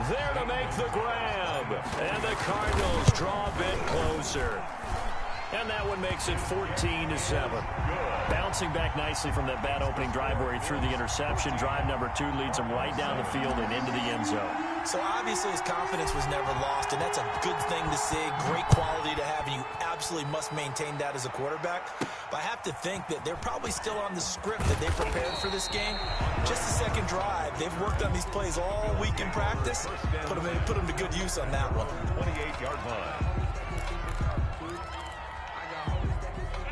there to make the grab. And the Cardinals draw a bit closer. And that one makes it 14-7. Bouncing back nicely from that bad opening drive where he threw the interception. Drive number 2 leads him right down the field and into the end zone. So obviously his confidence was never lost, and that's a good thing to see. Great quality to have, and you absolutely must maintain that as a quarterback. But I have to think that they're probably still on the script that they prepared for this game. Just the second drive. They've worked on these plays all week in practice. Put them to good use on that one. 28-yard line.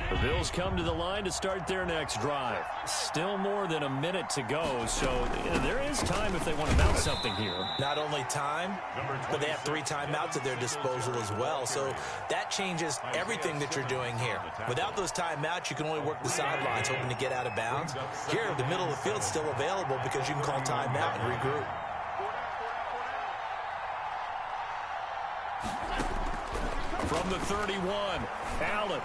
The Bills come to the line to start their next drive. Still more than a minute to go, so there is time if they want to mount something here. Not only time, but they have 3 timeouts at their disposal as well, so that changes everything that you're doing here. Without those timeouts, you can only work the sidelines, hoping to get out of bounds. Here, the middle of the field's still available because you can call timeout and regroup. From the 31, Allen.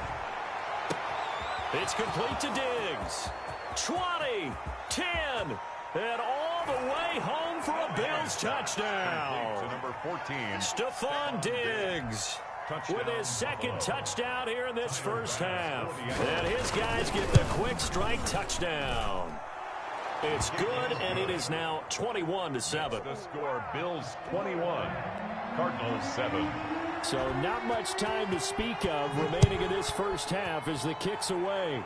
It's complete to Diggs. 20, 10, and all the way home for a Bills touchdown. To number 14, Stephon Diggs with his second touchdown here in this first half. And his guys get the quick strike touchdown. It's good, and it is now 21-7. The score, Bills 21, Cardinals 7. So not much time to speak of remaining in this first half as the kick's away.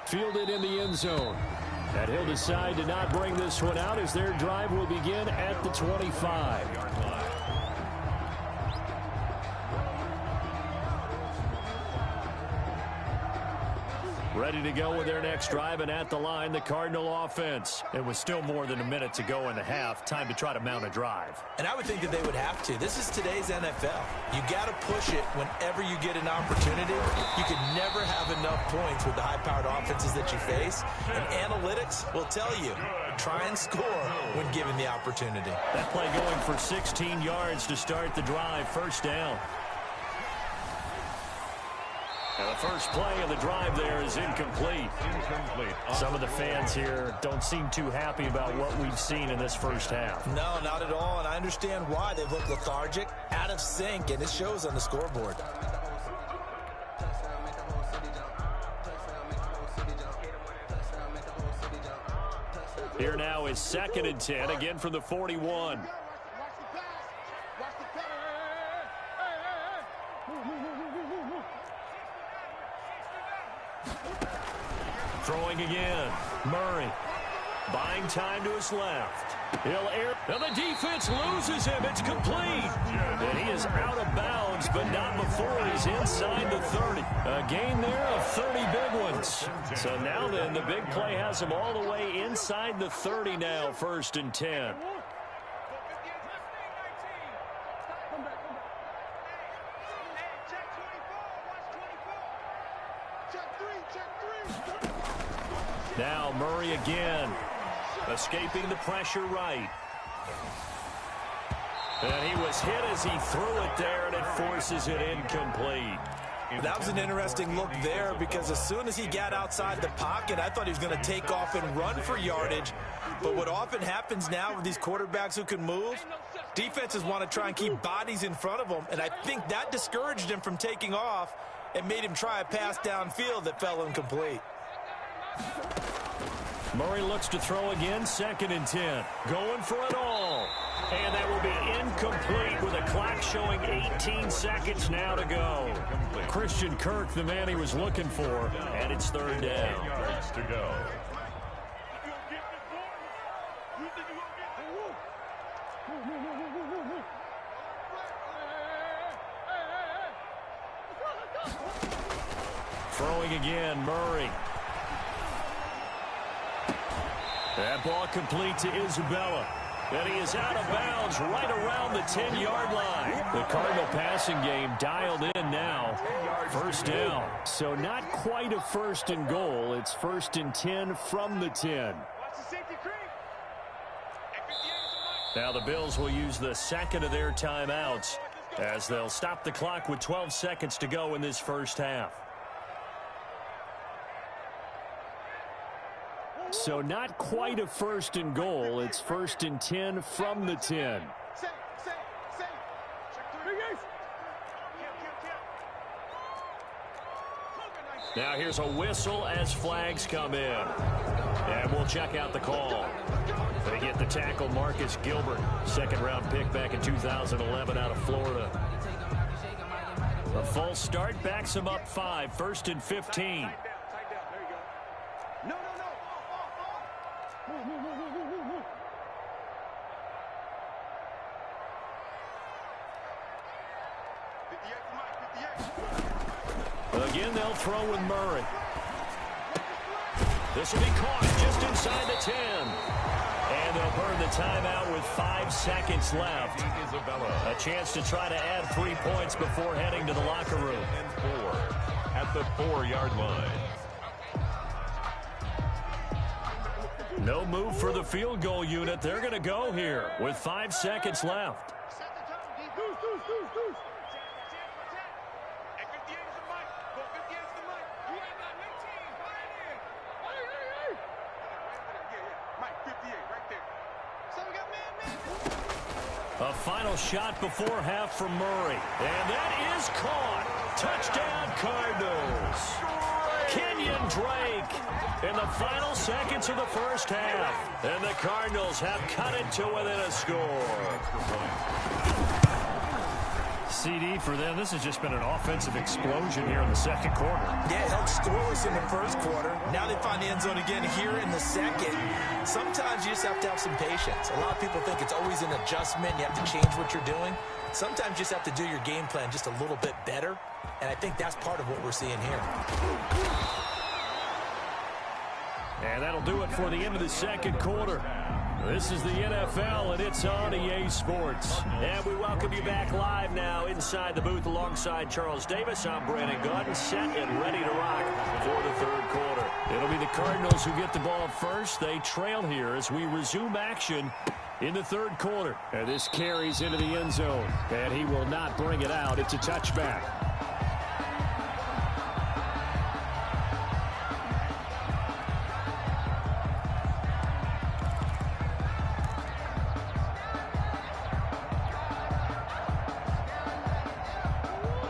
Fielded in the end zone. And he'll decide to not bring this one out as their drive will begin at the 25. Ready to go with their next drive, and at the line, the Cardinal offense. It was still more than a minute to go in the half. Time to try to mount a drive. And I would think that they would have to. This is today's NFL. You got to push it whenever you get an opportunity. You can never have enough points with the high-powered offenses that you face. And analytics will tell you, try and score when given the opportunity. That play going for 16 yards to start the drive. First down. And the first play of the drive there is incomplete. Some of the fans here don't seem too happy about what we've seen in this first half. No, not at all, and I understand why. They've looked lethargic, out of sync, and it shows on the scoreboard. Here now is 2nd and 10, again from the 41. Throwing again. Murray. Buying time to his left. He'll air. And the defense loses him. It's complete. And he is out of bounds, but not before he's inside the 30. A gain there of 30 big ones. So now then, the big play has him all the way inside the 30 now, 1st and 10. Now Murray again, escaping the pressure right. And he was hit as he threw it there, and it forces it incomplete. That was an interesting look there because as soon as he got outside the pocket, I thought he was going to take off and run for yardage. But what often happens now with these quarterbacks who can move, defenses want to try and keep bodies in front of them, and I think that discouraged him from taking off and made him try a pass downfield that fell incomplete. Murray looks to throw again, 2nd and 10. Going for it all. And that will be incomplete with a clock showing 18 seconds now to go. Christian Kirk, the man he was looking for, and it's 3rd down. Yards to go. Throwing again, Murray. That ball complete to Isabella. And he is out of bounds right around the 10-yard line. The Cardinal passing game dialed in now. 1st down. So not quite a 1st and goal. It's 1st and 10 from the 10. Now the Bills will use the 2nd of their timeouts as they'll stop the clock with 12 seconds to go in this first half. So not quite a first and goal. It's first and 10 from the 10. Now here's a whistle as flags come in. And we'll check out the call. They get the tackle, Marcus Gilbert, second-round pick back in 2011 out of Florida. A false start backs him up 5, first and 15. Again, they'll throw with Murray. This will be caught just inside the 10. And they'll burn the timeout with 5 seconds left. A chance to try to add 3 points before heading to the locker room. And 4 at the 4-yard line. No move for the field goal unit. They're going to go here with 5 seconds left. A final shot before half from Murray. And that is caught. Touchdown, Cardinals. Kenyon Drake in the final seconds of the first half. And the Cardinals have cut it to within a score. CD for them, this has just been an offensive explosion here in the second quarter. Yeah, held scoreless in the first quarter. Now they find the end zone again here in the second. Sometimes you just have to have some patience. A lot of people think it's always an adjustment. You have to change what you're doing. Sometimes you just have to do your game plan just a little bit better. And I think that's part of what we're seeing here. And that'll do it for the end of the second quarter. This is the NFL, and it's on EA Sports. And we welcome you back live now inside the booth alongside Charles Davis. I'm Brandon Gunn, set and ready to rock for the third quarter. It'll be the Cardinals who get the ball first. They trail here as we resume action in the third quarter. And this carries into the end zone, and he will not bring it out. It's a touchback.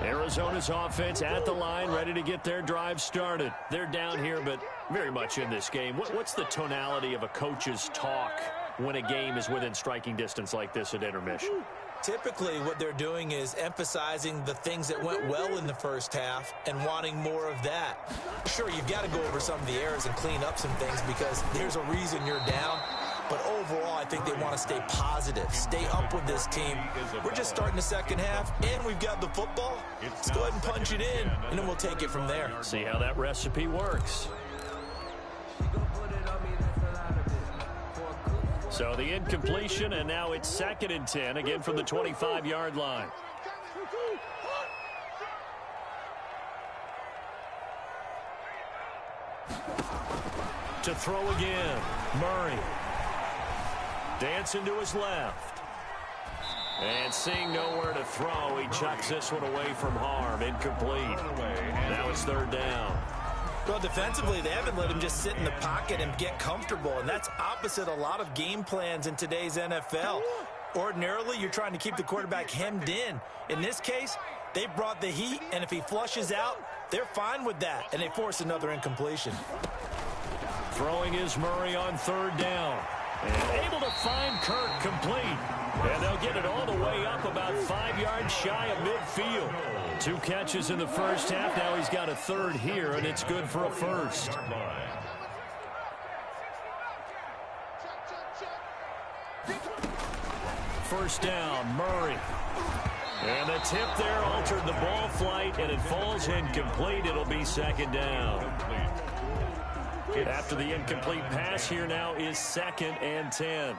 Arizona's offense at the line, ready to get their drive started. They're down here, but very much in this game. What's the tonality of a coach's talk when a game is within striking distance like this at intermission? Typically, what they're doing is emphasizing the things that went well in the first half and wanting more of that. Sure, you've got to go over some of the errors and clean up some things because there's a reason you're down. But overall, I think they want to stay positive, stay up with this team. We're just starting the second half, and we've got the football. Let's go ahead and punch it in, and then we'll take it from there. See how that recipe works. So the incompletion, and now it's second and 10, again from the 25-yard line. To throw again, Murray. Dancing to his left. And seeing nowhere to throw, he chucks this one away from harm. Incomplete. Now it's third down. Well, defensively, they haven't let him just sit in the pocket and get comfortable, and that's opposite a lot of game plans in today's NFL. Ordinarily, you're trying to keep the quarterback hemmed in. In this case, they brought the heat, and if he flushes out, they're fine with that, and they force another incompletion. Throwing is Murray on third down. And able to find Kirk complete. And they'll get it all the way up about 5 yards shy of midfield. 2 catches in the first half. Now he's got a third here, and it's good for a first. First down, Murray. And the tip there altered the ball flight, and it falls incomplete. It'll be second down. After the incomplete pass, here now is second and 10.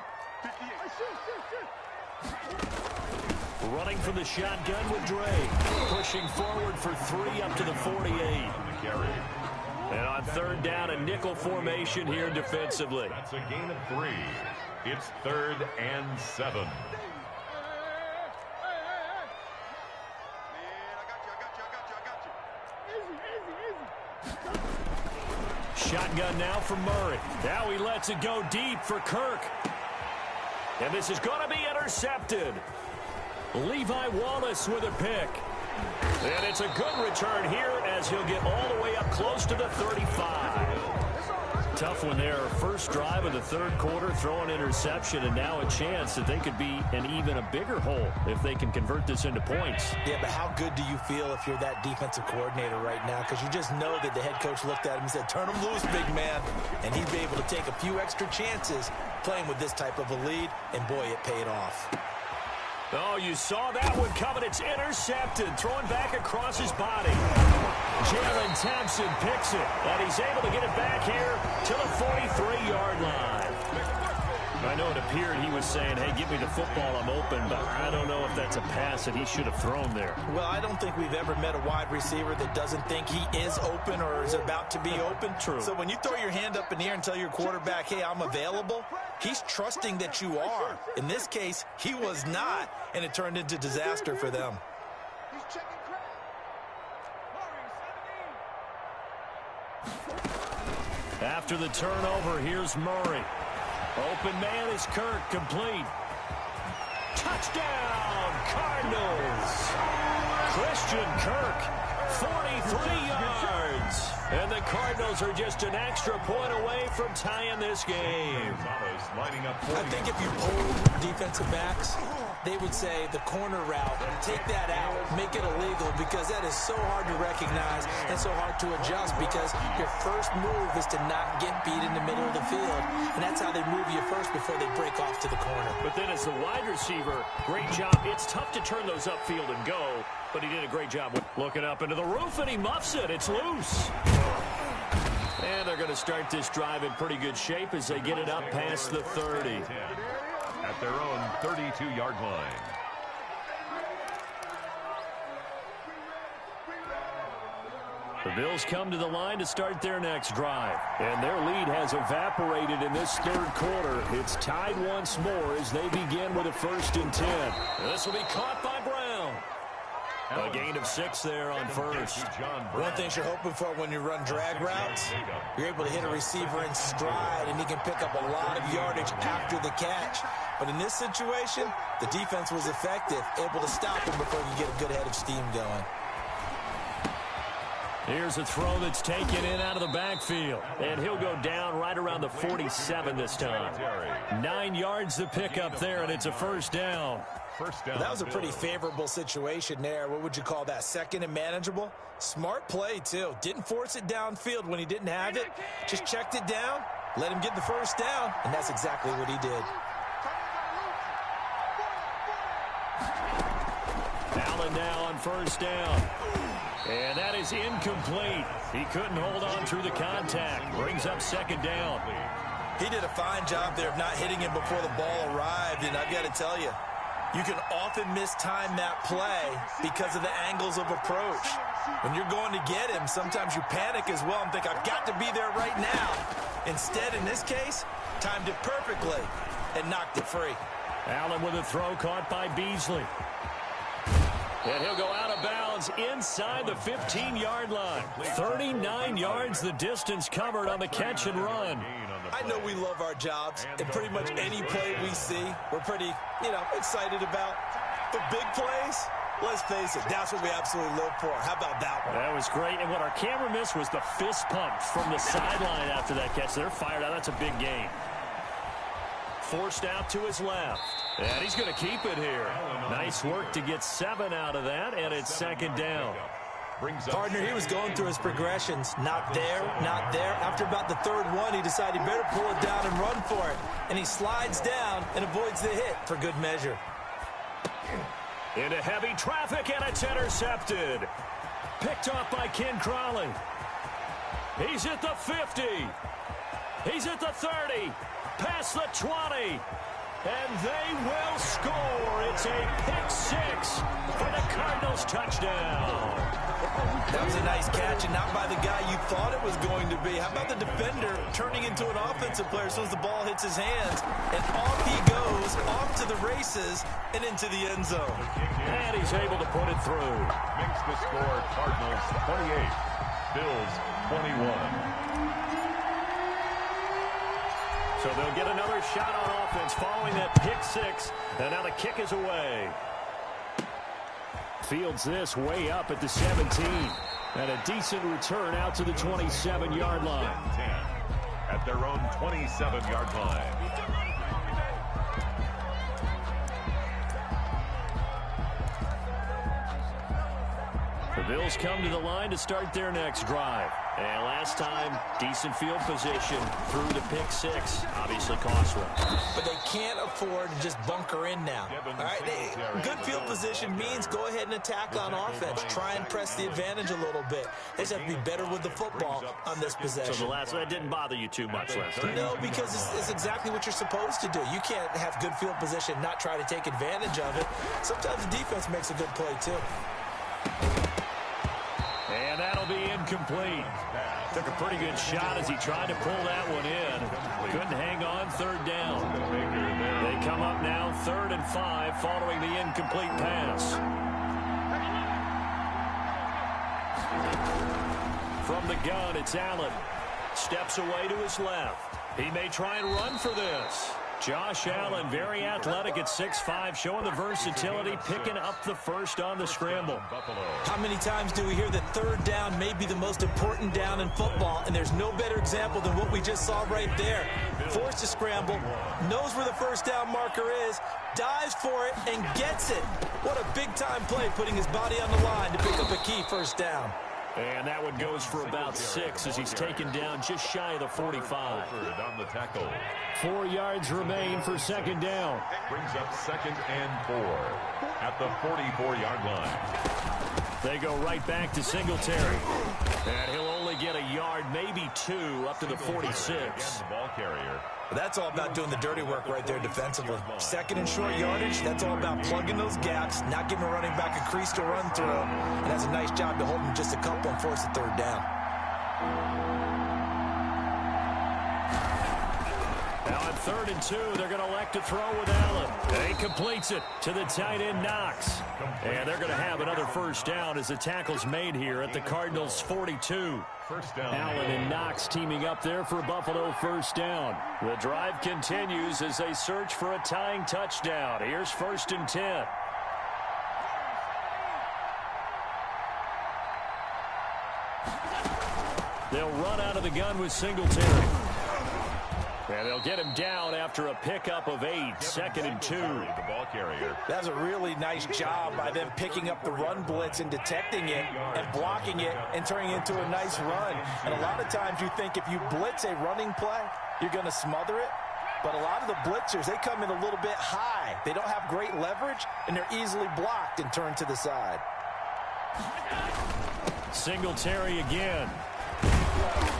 Running from the shotgun with Drake. Pushing forward for 3 up to the 48. And on third down, a nickel formation here defensively. That's a gain of 3. It's 3rd and 7. shotgun now for Murray. Now he lets it go deep for Kirk. And this is going to be intercepted. Levi Wallace with a pick. And it's a good return here as he'll get all the way up close to the 35. Tough one there. First drive of the third quarter, throw an interception, and now a chance that they could be in even a bigger hole if they can convert this into points. Yeah, but how good do you feel if you're that defensive coordinator right now? Because you just know that the head coach looked at him and said, turn him loose, big man. And he'd be able to take a few extra chances playing with this type of a lead, and boy, it paid off. Oh, you saw that one coming. It's intercepted. Throwing back across his body. Jalen Thompson picks it, and he's able to get it back here to the 43-yard line. I know it appeared he was saying, hey, give me the football, I'm open, but I don't know if that's a pass that he should have thrown there. Well, I don't think we've ever met a wide receiver that doesn't think he is open or is about to be open. True. So when you throw your hand up in the air and tell your quarterback, hey, I'm available, he's trusting that you are. In this case, he was not, and it turned into disaster for them. After the turnover, here's Murray. Open man is Kirk, complete. Touchdown, Cardinals. Christian Kirk, 43 yards. And the Cardinals are just an extra point away from tying this game. I think if you pull defensive backs, they would say the corner route, take that out, make it illegal, because that is so hard to recognize and so hard to adjust, because your first move is to not get beat in the middle of the field, and that's how they move you first before they break off to the corner. But then as the wide receiver, great job. It's tough to turn those upfield and go, but he did a great job with looking up into the roof, and he muffs it. It's loose. And they're going to start this drive in pretty good shape as they get it up past the 30. At their own 32-yard line. The Bills come to the line to start their next drive. And their lead has evaporated in this third quarter. It's tied once more as they begin with a 1st and 10. This will be caught by Brown. A gain of 6 there on first. One thing you're hoping for when you run drag routes, you're able to hit a receiver in stride, and he can pick up a lot of yardage after the catch. But in this situation, the defense was effective, able to stop him before you get a good head of steam going. Here's a throw that's taken in out of the backfield. And he'll go down right around the 47 this time. 9 yards to pick up there, and it's a first down. That was a pretty favorable situation there. What would you call that? Second and manageable? Smart play, too. Didn't force it downfield when he didn't have it. Just checked it down, let him get the first down, and that's exactly what he did. Allen now on first down. And that is incomplete. He couldn't hold on through the contact. Brings up second down. He did a fine job there of not hitting him before the ball arrived, and I've got to tell you, you can often mistime that play because of the angles of approach. When you're going to get him, sometimes you panic as well and think, I've got to be there right now. Instead, in this case, timed it perfectly and knocked it free. Allen with a throw caught by Beasley. And he'll go out of bounds inside the 15-yard line. 39 yards the distance covered on the catch and run. I know we love our jobs, and pretty much any play we see, we're pretty, excited about. But big plays, let's face it, that's what we absolutely live for. How about that one? That was great, and what our camera missed was the fist pump from the sideline after that catch. They're fired out. That's a big gain. Forced out to his left. And he's going to keep it here. Nice work to get 7 out of that, and it's second down. Partner, he was going through his progressions. Not there, not there. After about the third one, he decided he better pull it down and run for it. And he slides down and avoids the hit for good measure. Into heavy traffic, and it's intercepted. Picked off by Ken Crawley. He's at the 50. He's at the 30. Past the 20. And they will score. It's a pick-6 for the Cardinals touchdown. That was a nice catch, and not by the guy you thought it was going to be. How about the defender turning into an offensive player as soon as the ball hits his hands? And off he goes, off to the races, and into the end zone. And he's able to put it through. Makes the score Cardinals 28, Bills 21. So they'll get another shot on offense following that pick six. And now the kick is away. Fields this way up at the 17. And a decent return out to the 27-yard line. 10 at their own 27-yard line. The Bills come to the line to start their next drive. And last time, decent field position through the pick six. Obviously cost one. But they can't afford to just bunker in now. All right, good field position means go ahead and attack on offense. Try and press the advantage a little bit. They just have to be better with the football on this possession. So that didn't bother you too much last time? No, because it's exactly what you're supposed to do. You can't have good field position, not try to take advantage of it. Sometimes the defense makes a good play, too. And that'll be incomplete. Took a pretty good shot as he tried to pull that one in. Couldn't hang on, third down. They come up now 3rd and 5 following the incomplete pass. From the gun, it's Allen. Steps away to his left. He may try and run for this. Josh Allen, very athletic at 6'5", showing the versatility, picking up the first on the scramble. How many times do we hear that third down may be the most important down in football, and there's no better example than what we just saw right there. Forced to scramble, knows where the first down marker is, dives for it, and gets it. What a big-time play, putting his body on the line to pick up a key first down. And that one goes for about 6 as he's taken down just shy of the 45. On the tackle. 4 yards remain for second down. Brings up 2nd and 4 at the 44-yard line. They go right back to Singletary. And he'll only get a yard, maybe 2, up to the 46. The ball carrier. That's all about doing the dirty work right there defensively. 2nd and short yardage, that's all about plugging those gaps, not giving a running back a crease to run through, and that's a nice job to hold him just a couple and force the third down. Now on 3rd and 2, they're going to elect to throw with Allen. And he completes it to the tight end, Knox. And they're going to have another first down as the tackle's made here at the Cardinals' 42. First down. Allen and Knox teaming up there for Buffalo first down. The drive continues as they search for a tying touchdown. Here's 1st and 10. They'll run out of the gun with Singletary. And they'll get him down after a pickup of 8, 2nd and 2. The ball carrier. That's a really nice job by them picking up the run blitz and detecting it and blocking it and turning it into a nice run. And a lot of times you think if you blitz a running play, you're going to smother it. But a lot of the blitzers, they come in a little bit high. They don't have great leverage, and they're easily blocked and turned to the side. Singletary again.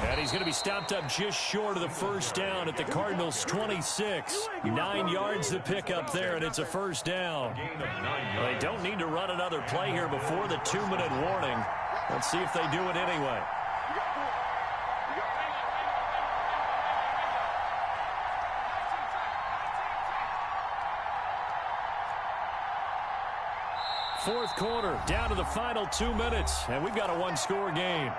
And he's going to be stopped up just short of the first down at the Cardinals' 26. 9 yards to pick up there, and it's a first down. They don't need to run another play here before the 2-minute warning. Let's see if they do it anyway. Fourth quarter, down to the final 2 minutes, and we've got a one-score game.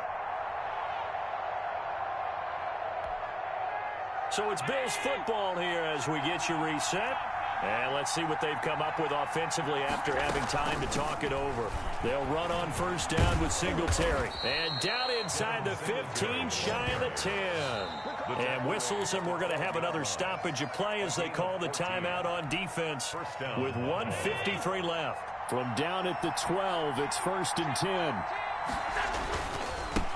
So it's Bills football here as we get you reset. And let's see what they've come up with offensively after having time to talk it over. They'll run on first down with Singletary. And down inside the 15, shy of the 10. And whistles, and we're going to have another stoppage of play as they call the timeout on defense with 1:53 left. From down at the 12, it's 1st and 10.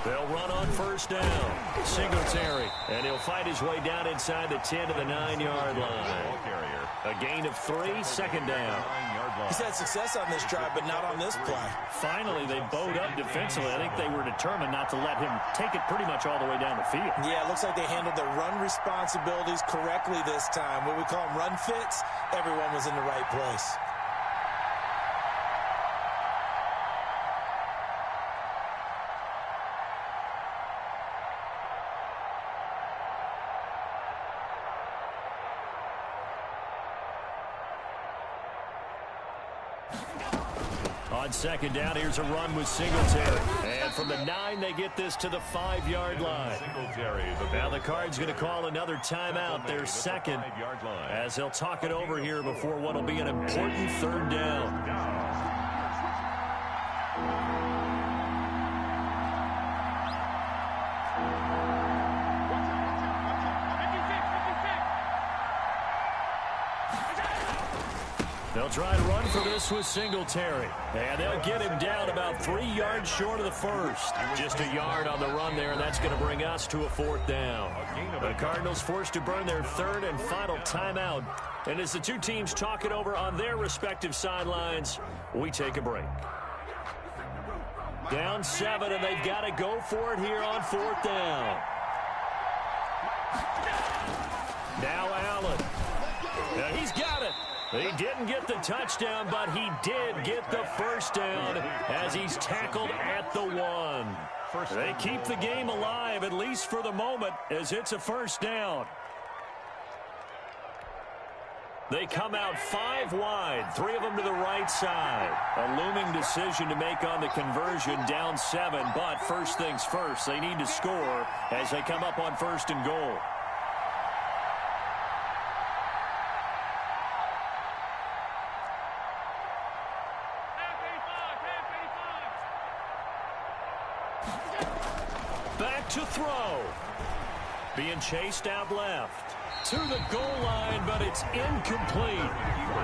They'll run on first down. Singletary. And he'll fight his way down inside the 10 to the 9-yard line. A gain of 3, 2nd down. He's had success on this drive, but not on this play. Finally, they bowed up defensively. I think they were determined not to let him take it pretty much all the way down the field. Yeah, it looks like they handled their run responsibilities correctly this time. What we call them run fits, everyone was in the right place. On second down, here's a run with Singletary. And from the 9, they get this to the 5-yard line. Now the Cards going to call another timeout, their second, as they'll talk it over here before what will be an important third down. They'll try to run for this with Singletary. And they'll get him down about 3 yards short of the first. Just a yard on the run there, and that's going to bring us to a fourth down. The Cardinals forced to burn their third and final timeout. And as the two teams talk it over on their respective sidelines, we take a break. Down 7, and they've got to go for it here on fourth down. Now Allen. Now he's got it. He didn't get the touchdown, but he did get the first down as he's tackled at the 1. They keep the game alive, at least for the moment, as it's a first down. They come out 5 wide, 3 of them to the right side. A looming decision to make on the conversion, down 7, but first things first, they need to score as they come up on first and goal. Back to throw. Being chased out left. To the goal line, but it's incomplete.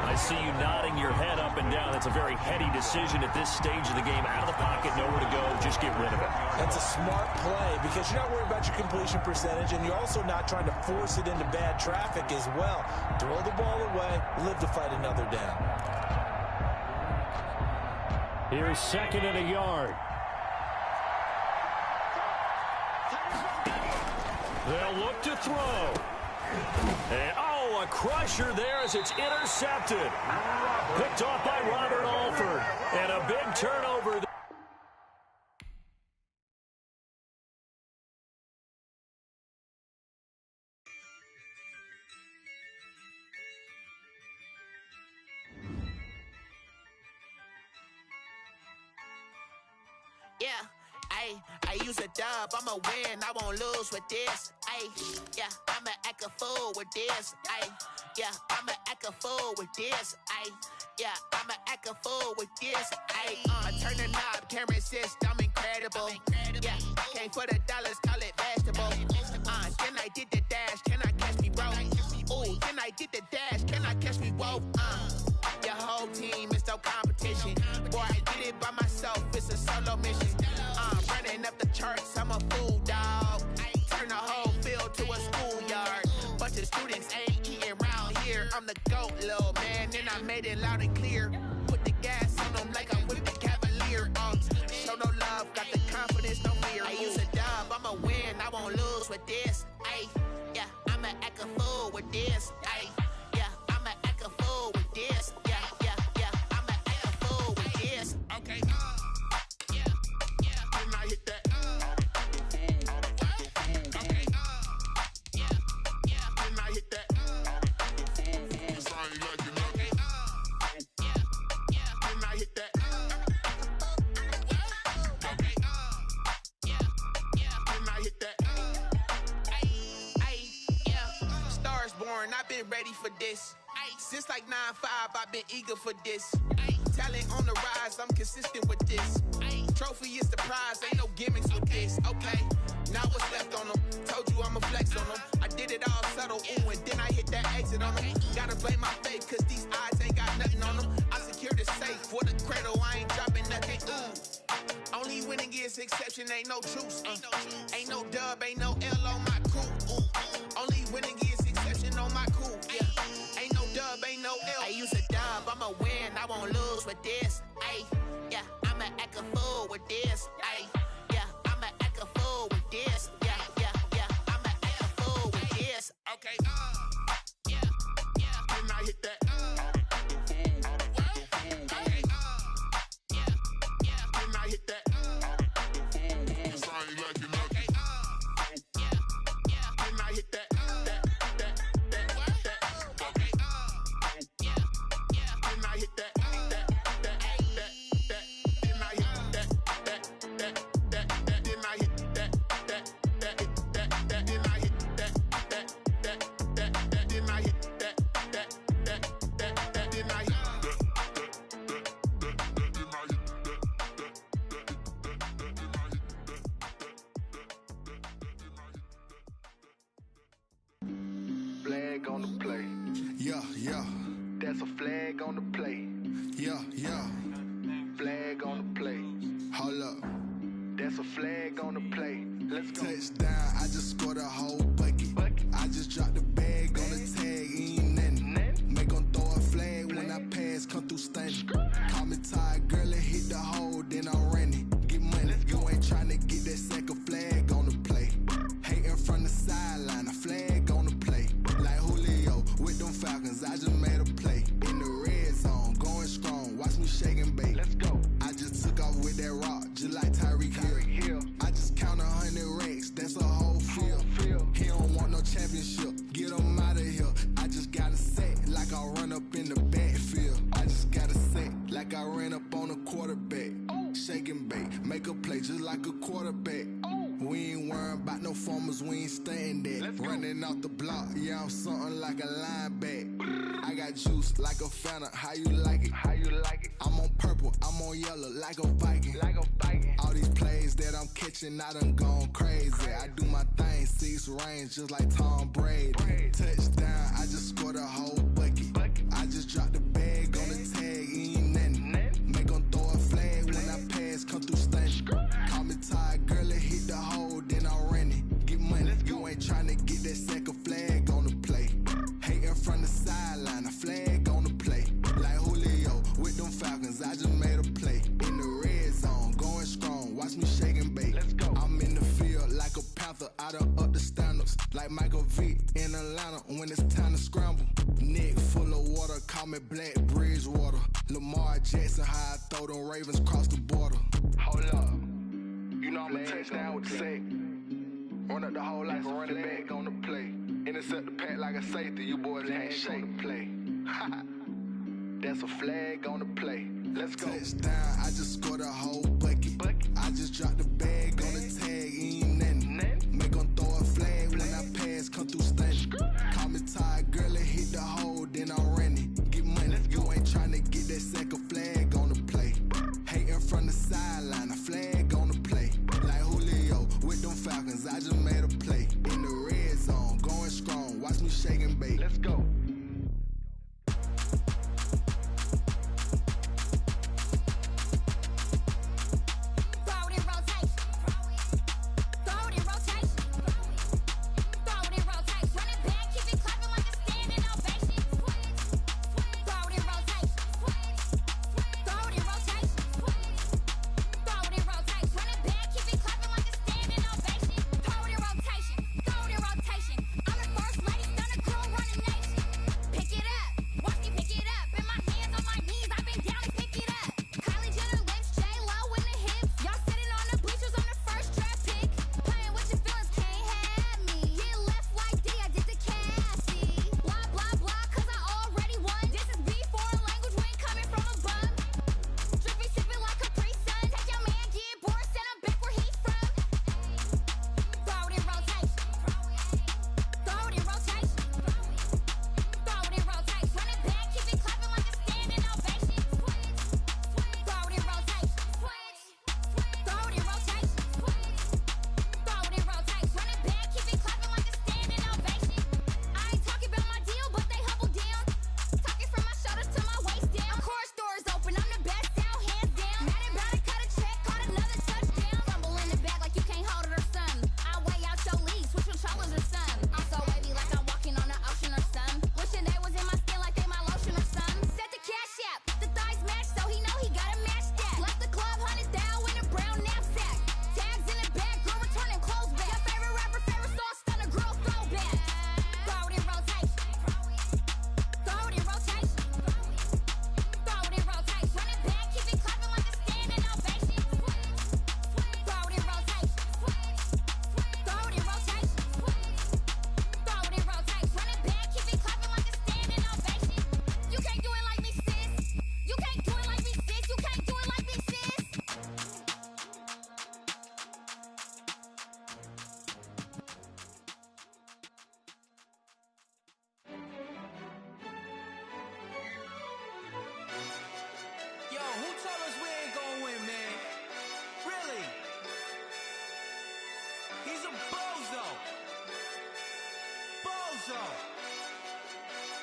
I see you nodding your head up and down. That's a very heady decision at this stage of the game. Out of the pocket, nowhere to go. Just get rid of it. That's a smart play because you're not worried about your completion percentage, and you're also not trying to force it into bad traffic as well. Throw the ball away, live to fight another down. Here's second and a yard. They'll look to throw. And, oh, a crusher there as it's intercepted. Picked off by Robert Alford. And a big turnover. Yeah. I use a dub, I'ma win, I won't lose with this. Yeah, I'ma act a fool with this. Yeah, I'ma act a fool with this. Yeah, I'ma act a fool with this. Turn the knob, camera assist, I'm incredible. Yeah, came for the dollars, call it vegetable. Then I did the dash, can I catch me, bro? Ooh, then I did the dash, can I catch me, whoa? Your whole team is no competition. Boy, I did it by myself, it's a solo mission. Running up the charts, I'm a fool, dog. Turn the whole field to a schoolyard. Bunch of students ain't eating round here. I'm the GOAT, little man, and I made it loud and clear. Put the gas on them like I'm with the Cavalier. Show no love, got the confidence, no fear. I use a dub, I'ma win, I won't lose with this. Yeah, I'ma act a fool with this. Yeah, I'ma act a fool with this. Yeah, I'ma act a fool with this. Okay. I've been ready for this. Since like 9-5, I've been eager for this. Talent on the rise, I'm consistent with this. Trophy is the prize, ain't no gimmicks with this. Okay, now what's left on them? Told you I'ma flex on them. I did it all subtle, ooh, and then I hit that exit on them. Gotta blame my faith, cause these odds ain't got nothing on them. I secure the safe for the cradle, I ain't dropping nothing, ooh. Only winning is exception, ain't no truce. Ain't no dub, ain't no L on my crew. Only winning is exception on my crew. Yeah, ain't no dub, ain't no L. I use a dub, I'ma win, I won't lose with this. Yeah, I'ma act a fool with this. Yeah, I'ma act a fool with this. Yeah, I'ma act a fool with this. Okay. Yeah. Then I hit that. Okay. Yeah. Then I hit that. yeah. That's a flag on the play. Yeah, yeah. Flag on the play. Hold up. That's a flag on the play. Let's go. Touchdown, I just scored a whole bucket. I just dropped the bag on the tag, ain't nothing. Make 'em throw a flag when I pass, come through stunning. Call me tired, girl, and hit the hole, then I'm running. Get money, you ain't tryna get that second flag on the play. Hating from the sideline, a flag on the play. Like Julio with them Falcons, I just made a play. In the red zone, going strong, watch me shake and bake. Let's go. I just took off with that rock, just like Tyreek Hill. I just count 100 racks, that's a whole field. He don't want no championship, get him out of here. I just got a set, like I run up in the backfield. I just got a set, like I ran up on a quarterback. Shake and bake, make a play just like a quarterback. We ain't worrying about no formers, we ain't staying there. Running off the block, yeah, I'm something like a linebacker. I got juice like a Fanta, how you like it? How you like it? I'm on purple, I'm on yellow, like a Viking. Like a Viking. All these plays that I'm catching, I done gone crazy. I do my thing, 6 range, just like Tom Brady. Touchdown, I just scored a whole bucket. I just dropped the bag on the tag, ain't nothing. Make 'em throw a flag when I pass, come through stunning. Call me tired, girl, and hit the hole, then I'm running. Get money, you ain't tryna get that second flag on the play. Hating from the sideline, a flag on the play. Like Julio with them Falcons, I just made a play. In the red zone, going strong, watch me shake and bake. Let's go. I'm in the field like a Panther, I done up the standards. Like Michael Vick in Atlanta when it's time to scramble. Neck full of water, call me Black Bridgewater. Lamar Jackson, how I throw them Ravens cross the border. Hold up. You know I'm a touchdown with the sack. Run up the whole like a running back on the play. Intercept the pack like a safety, you boys can't shake the play. That's a flag on the play. Let's go. Touchdown, I just scored a whole bucket. I just dropped the bag on the tag, ain't nothing. Make 'em throw a flag when I pass, come through stunning. Call me tired, girl, and hit the hole, then I'm running. Get money, you ain't tryna get that second flag on the play. Hating from the sideline, a flag on the play. Like Julio with them Falcons, I just made a play. In the red zone, going strong, watch me shake and bake. Let's go.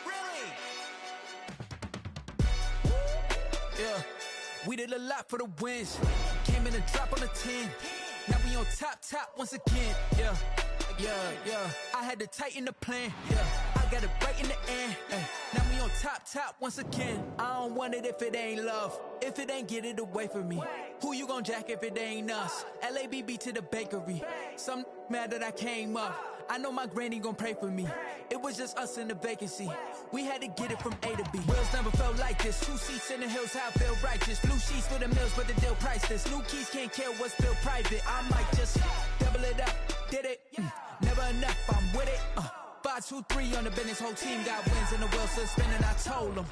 Really? yeah. We did a lot for the wins. Came in and drop on a 10. Now we on top once again, yeah. I had to tighten the plan, yeah. I got it right in the end, now we on top once again. I don't want it if it ain't love. If it ain't, get it away from me. Who you gon' jack if it ain't us? LABB to the bakery. Some mad that I came up. I know my granny gon' pray for me. It was just us in the vacancy. We had to get it from A to B. Wheels never felt like this. 2 seats in the hills, how I feel righteous. Blue sheets for the mills, but the deal priceless. New keys can't care what's still private. I might just double it up. Did it? Never enough, I'm with it. 5, 2, 3 on the business. Whole team got wins and the wheels still spinning. I told them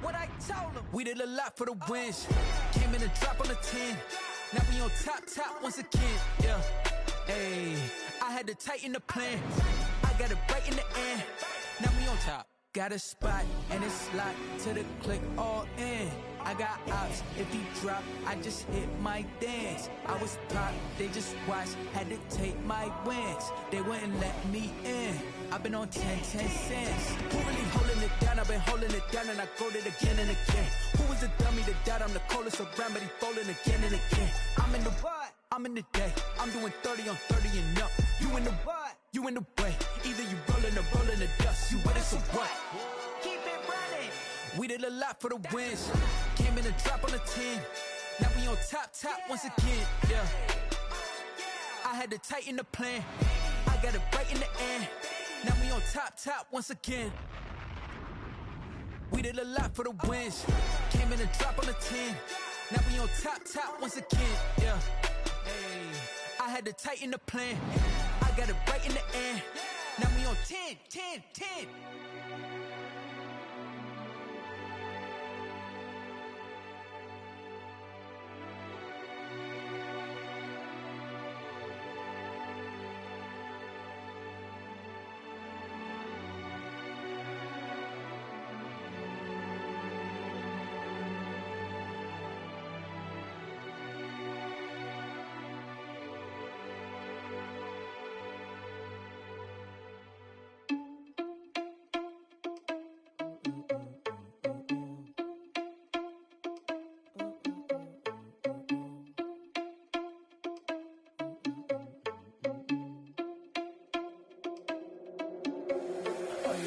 what I told them. We did a lot for the wins. Came in and drop on the 10. Now we on top once again, yeah. Hey, I had to tighten the plan. I got it right in the end. Now we on top. Got a spot and it's locked to the click all in. I got ops, if he drop, I just hit my dance. I was top, they just watched, had to take my wins. They wouldn't let me in. I've been on 10 cents. Who really holding it down? I've been holding it down and I go it again and again. Who was the dummy that doubt? I'm the coldest around, but he folding again and again. I'm in the what? I'm in the day. I'm doing 30 on 30 and up. You in the what? You in the way. Either you rolling the dust. You with us or what? Keep it running. We did a lot for the wins. Came in and drop on the 10. Now we on top once again, yeah. I had to tighten the plan. I got it right in the end. Now we on top once again. We did a lot for the wins. Came in and drop on the 10. Now we on top once again, yeah. Hey, I had to tighten the plan. I got it right in the end. Now we on 10.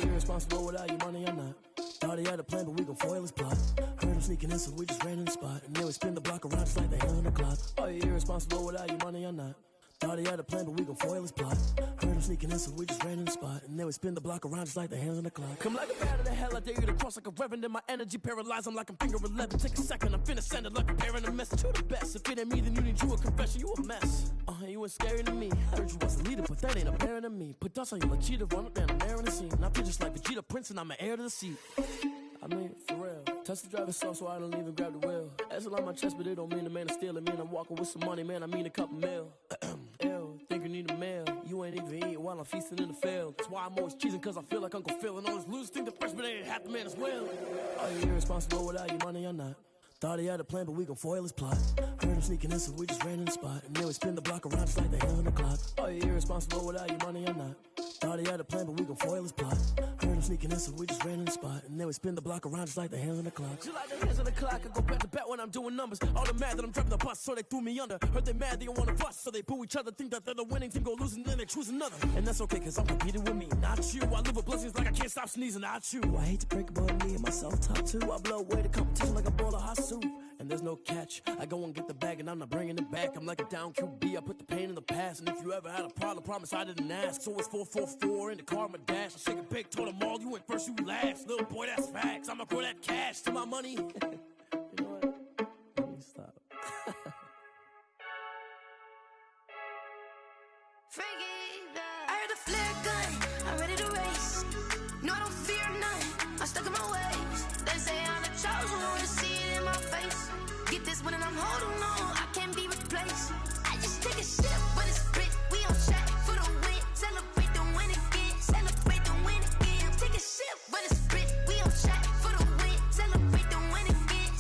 Irresponsible without your money or not. Thought he had a plan, but we gon' foil his plot. Heard him sneaking in, so we just ran in the spot. And then we spin the block around just like the hands on the clock. Are you irresponsible without your money or not? Thought he had a plan, but we gon' foil his plot. Heard him sneaking in, so we just ran in the spot. And then we spin the block around just like the hands on the clock. Come like a bat of the hell, I dare you to cross like a reverend. And my energy paralyzed, I'm like I'm finger 11. Take a second, I'm finna send it like a bearing a message. You the best, if it ain't me, then you need you a confession. You a mess, you ain't scary to me. I heard you was a leader, but that ain't apparent to me. Put dust on you like cheetah, run up down the air in the scene. Now pictures like Vegeta Prince, and I'm an heir to the seat. I mean, for real. Touch the driver's soft, so I don't even grab the wheel. That's on my chest, but it don't mean the man is stealing. Mean I'm walking with some money, man, I mean a couple mil. Ew, think you need a meal. You ain't even eating while I'm feasting in the field. That's why I'm always cheesing, cause I feel like Uncle Phil. And all this losers think the freshman ain't half the man as well. Are you irresponsible without your money or not? Thought he had a plan, but we gon' foil his plot. Heard him sneaking in, so we just ran in the spot. And then we spin the block around just like the hands on the clock. Are you irresponsible without your money or not? Thought he had a plan, but we gon' foil his plot. Heard him sneaking in, so we just ran in the spot. And then we spin the block around just like the hands on the clock. Just like the hands on the clock, I go back to back when I'm doing numbers. All the mad that I'm driving the bus, so they threw me under. Heard they mad, they don't wanna bust, so they boo each other. Think that they're the winning team, go losing, then they choose another. And that's okay, cause I'm competing with me, not you. I live with blessings like I can't stop sneezing, not you. I hate to break it, but me and myself top two. I blow away the competition like a bowl of hot soup. And there's no catch. I go and get the bag and I'm not bringing it back. I'm like a down QB, I put the pain in the past. And if you ever had a problem, promise I didn't ask. So it's 444 in the car, my dash. I shake a big, told them all, you went first, you last. Little boy, that's facts. I'ma throw that cash to my money. You know what? Let me stop. I heard the flare gun, I'm ready to race. No, I don't fear none, I'm stuck in my ways. They say I'm the chosen one, see it in my face. Get this one and I'm holding on, I can't be replaced. I just take a sip, but it's spit, we on track for the win. Celebrate the win again, celebrate the win again. Take a sip, but it's spit, we on track for the win. Celebrate the win again,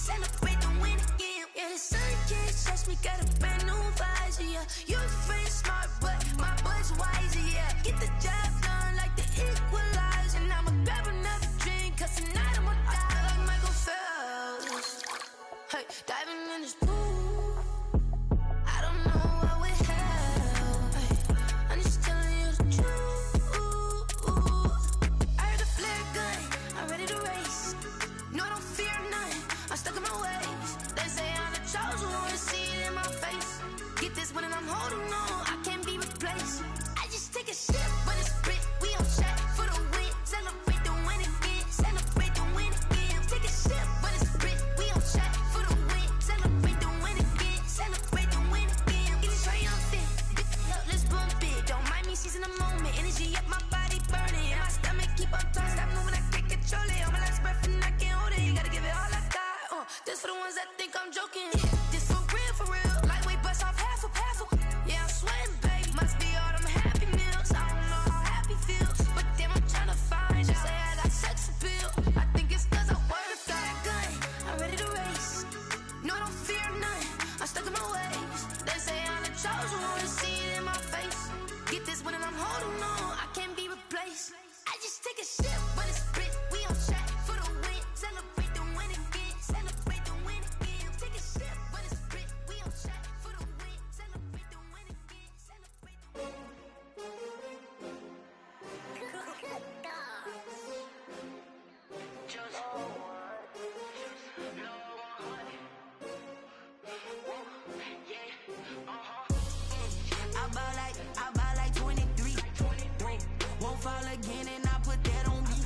again and I put that on me.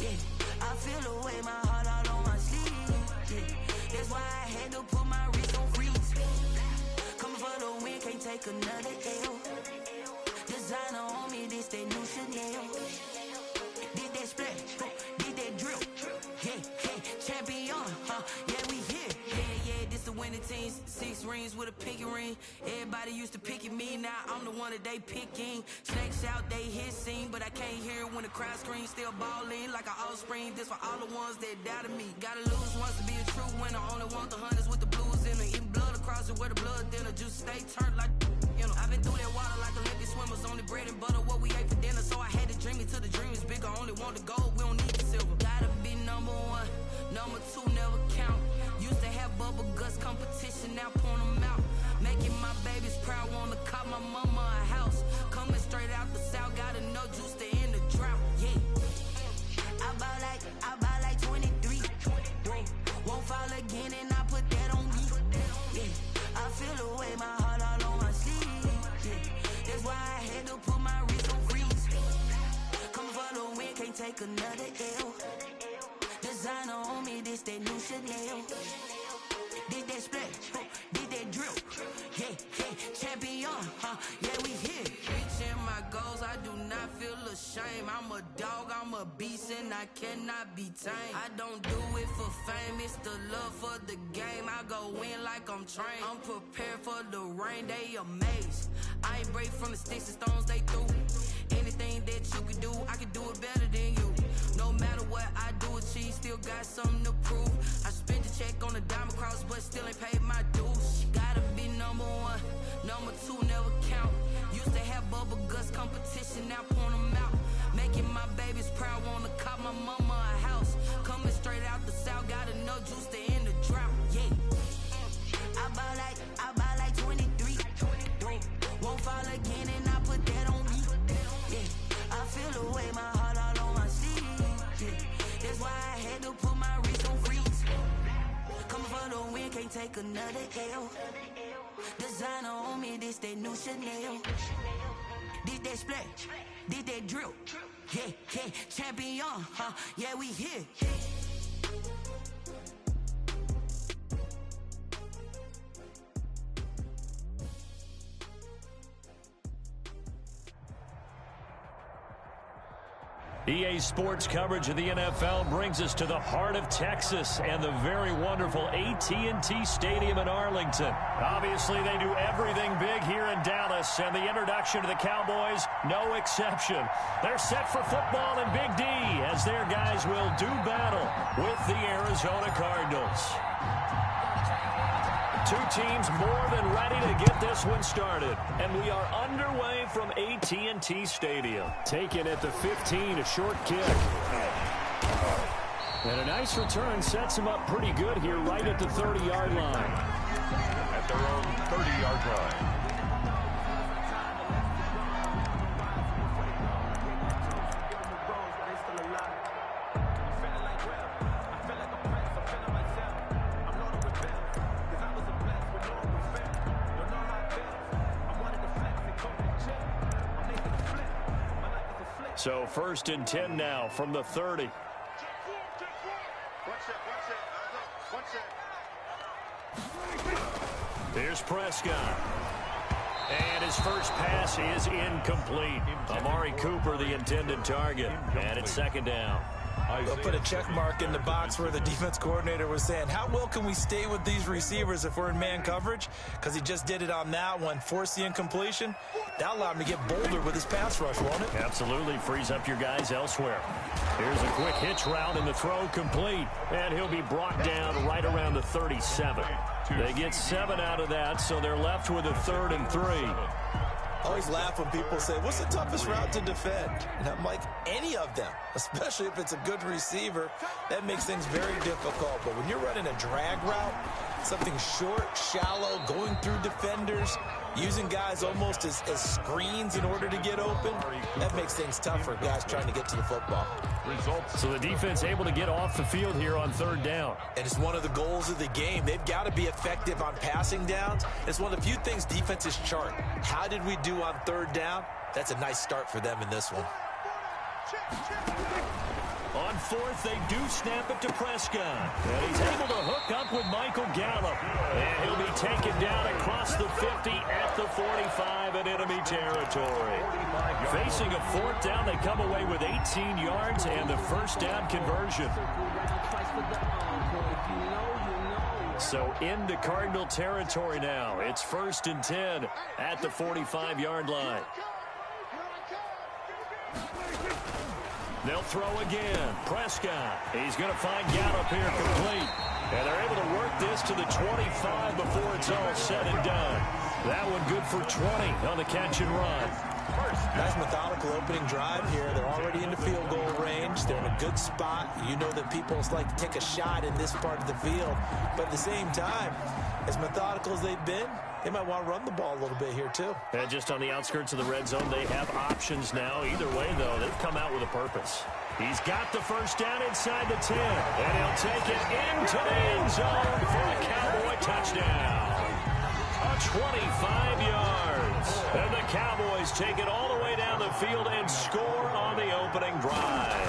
Yeah, I feel the way, my heart all on my sleeve. Yeah, that's why I had to put my wrist on freeze. Coming for the win, can't take another L. Designer on me, this that new Chanel. Did that splash, did that drill. Yeah, champion, yeah, we here. Yeah, this the winning team. 6 rings with a pinky ring. Everybody used to picking me, now I'm the one that they picking. Snakes out, they hissing, but I can't hear when the crowd screams. Still balling like an offspring. This for all the ones that doubted me. Gotta lose once to be a true winner. Only want the hunters with the blues in it. Eating blood across it where the blood dinner. Juice stay turned like, you know. I've been through that water like Olympic swimmers. Only bread and butter, what we ate for dinner. So I had to dream it till the dream is bigger. Only want the gold, we don't need the silver. Gotta be number 1, number 2 never count. Used to have bubble guts competition, now point them out. Making my babies proud, wanna cop my mama a house. Coming straight out the south, gotta know juice to end the drought. Yeah, I buy like 23. Won't fall again and I put that on me. Yeah, I feel the way, my heart all on my sleeve. Yeah, that's why I had to put my wrist on freeze. Coming for the win, can't take another L. Designer on me, this that new Chanel. Did that splash, did that drill. Yeah, champion, yeah, we here. Reaching my goals, I do not feel ashamed. I'm a dog, I'm a beast, and I cannot be tamed. I don't do it for fame, it's the love for the game. I go in like I'm trained. I'm prepared for the rain, they amazed. I ain't break from the sticks and stones they threw. Anything that you could do, I could do it better than you. No matter what I do, achieve, still got something to prove. I spent the check on the diamond cross, but still ain't paid my dues. Gotta be number 1, number 2 never count. Used to have bubble guts competition, now point them out. Making my babies proud, wanna cop my mama a house. Coming straight out the south, gotta know juice to end the drought. Yeah, I buy like 23. Won't fall again and I put that on me. Yeah, I feel the way, my heart all on my sleeve. Yeah, that's why I had to put my wrist on freeze. Coming for the win, can't take another L. Designer on me, this that new Chanel. Did that splash, did that drill. Yeah, champion, yeah, we here. EA Sports coverage of the NFL brings us to the heart of Texas and the very wonderful AT&T Stadium in Arlington. Obviously, they do everything big here in Dallas, and the introduction to the Cowboys, no exception. They're set for football in Big D as their guys will do battle with the Arizona Cardinals. Two teams more than ready to get this one started. And we are underway from AT&T Stadium. Taken at the 15, a short kick. And a nice return sets them up pretty good here right at the 30-yard line. At their own 30-yard line. So 1st and 10 now from the 30. Here's Prescott. And his first pass is incomplete. Amari Cooper, the intended target. And it's 2nd down. They'll put a check mark in the box where the defense coordinator was saying, how well can we stay with these receivers if we're in man coverage? Because he just did it on that one. Force the incompletion. That allowed him to get bolder with his pass rush, won't it? Absolutely. Frees up your guys elsewhere. Here's a quick hitch route and the throw complete. And he'll be brought down right around the 37. They get 7 out of that, so they're left with a 3rd and 3. I always laugh when people say, what's the toughest route to defend? And I'm like, any of them, especially if it's a good receiver. That makes things very difficult. But when you're running a drag route, something short, shallow, going through defenders, using guys almost as screens in order to get open, that makes things tough for guys trying to get to the football. So the defense able to get off the field here on 3rd down. And it's one of the goals of the game. They've got to be effective on passing downs. It's one of the few things defenses chart. How did we do on 3rd down? That's a nice start for them in this one. On fourth, they do snap it to Prescott. And he's able to hook up with Michael Gallup. And he'll be taken down across the 50 at the 45 in enemy territory. Facing a fourth down, they come away with 18 yards and the first down conversion. So into Cardinal territory now. It's 1st and 10 at the 45-yard line. They'll throw again. Prescott. He's going to find Gallup here complete. And they're able to work this to the 25 before it's all said and done. That one good for 20 on the catch and run. Nice methodical opening drive here. They're already into field goal range. They're in a good spot. You know that people like to take a shot in this part of the field. But at the same time, as methodical as they've been, they might want to run the ball a little bit here, too. And just on the outskirts of the red zone, they have options now. Either way, though, they've come out with a purpose. He's got the first down inside the 10, and he'll take it into the end zone for a Cowboy touchdown. 25 yards. And the Cowboys take it all the way down the field and score on the opening drive.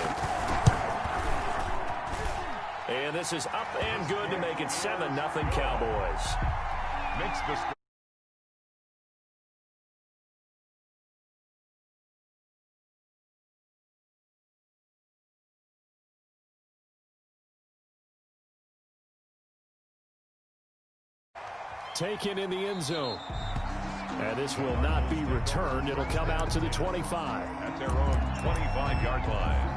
And this is up and good to make it 7-0 Cowboys. Makes the taken in the end zone. And this will not be returned. It'll come out to the 25. At their own 25-yard line.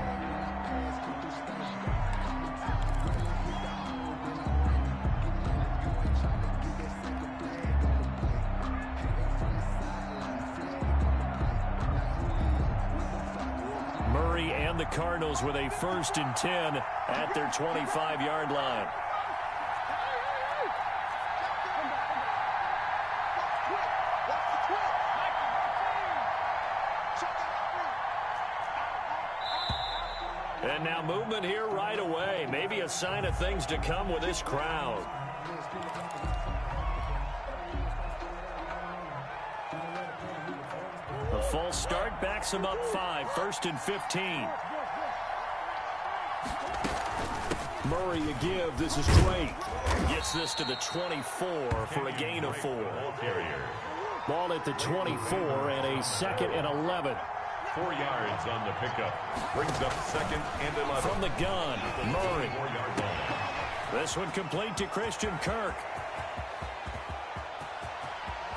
Murray and the Cardinals with a 1st and 10 at their 25-yard line. And now movement here right away. Maybe a sign of things to come with this crowd. A false start backs him up 5. 1st and 15. Murray a give. This is Drake. Gets this to the 24 for a gain of 4. Ball at the 24 and a 2nd and 11. 4 yards on the pickup. Brings up 2nd and 11. From the gun, Murray. This one complete to Christian Kirk.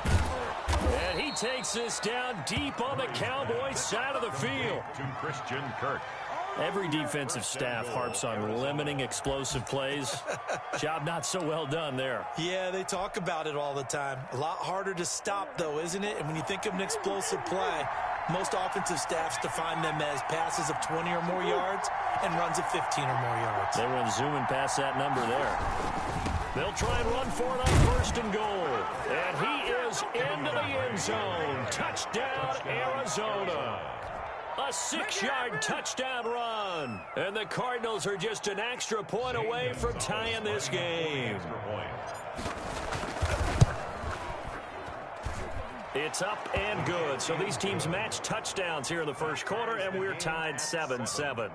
And he takes this down deep on the Cowboys side of the field. To Christian Kirk. Every defensive staff harps on limiting explosive plays. Job not so well done there. Yeah, they talk about it all the time. A lot harder to stop, though, isn't it? And when you think of an explosive play, most offensive staffs define them as passes of 20 or more yards and runs of 15 or more yards. They went zooming past that number there. They'll try and run for it on 1st and goal. And he is into the end zone. Touchdown, Arizona. A 6-yard touchdown run. And the Cardinals are just an extra point away from tying this game. It's up and good. So these teams match touchdowns here in the first quarter, and we're tied 7-7.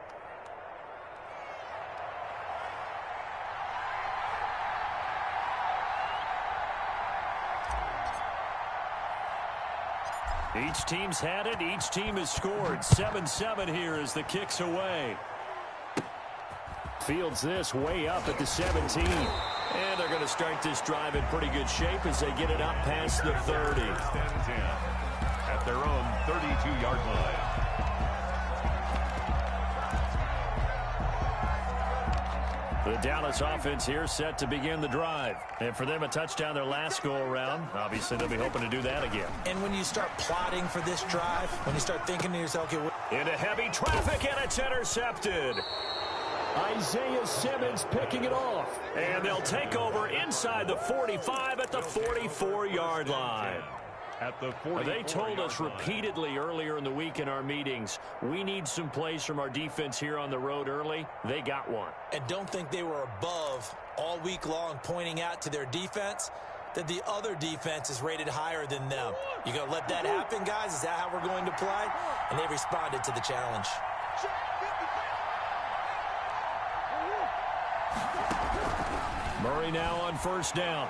Each team's had it. Each team has scored. 7-7 here as the kick's away. Fields this way up at the 17. And they're going to start this drive in pretty good shape as they get it up past the 30. At their own 32-yard line. The Dallas offense here set to begin the drive. And for them, a touchdown their last go-around. Obviously, they'll be hoping to do that again. And when you start plotting for this drive, when you start thinking to yourself, okay, into heavy traffic, and it's intercepted. Isaiah Simmons picking it off. And they'll take over inside the 45 at the 44-yard line. At the 44. They told us repeatedly earlier in the week in our meetings, we need some plays from our defense here on the road early. They got one. And don't think they were above all week long pointing out to their defense that the other defense is rated higher than them. You going to let that happen, guys? Is that how we're going to play? And they responded to the challenge. Murray now on first down.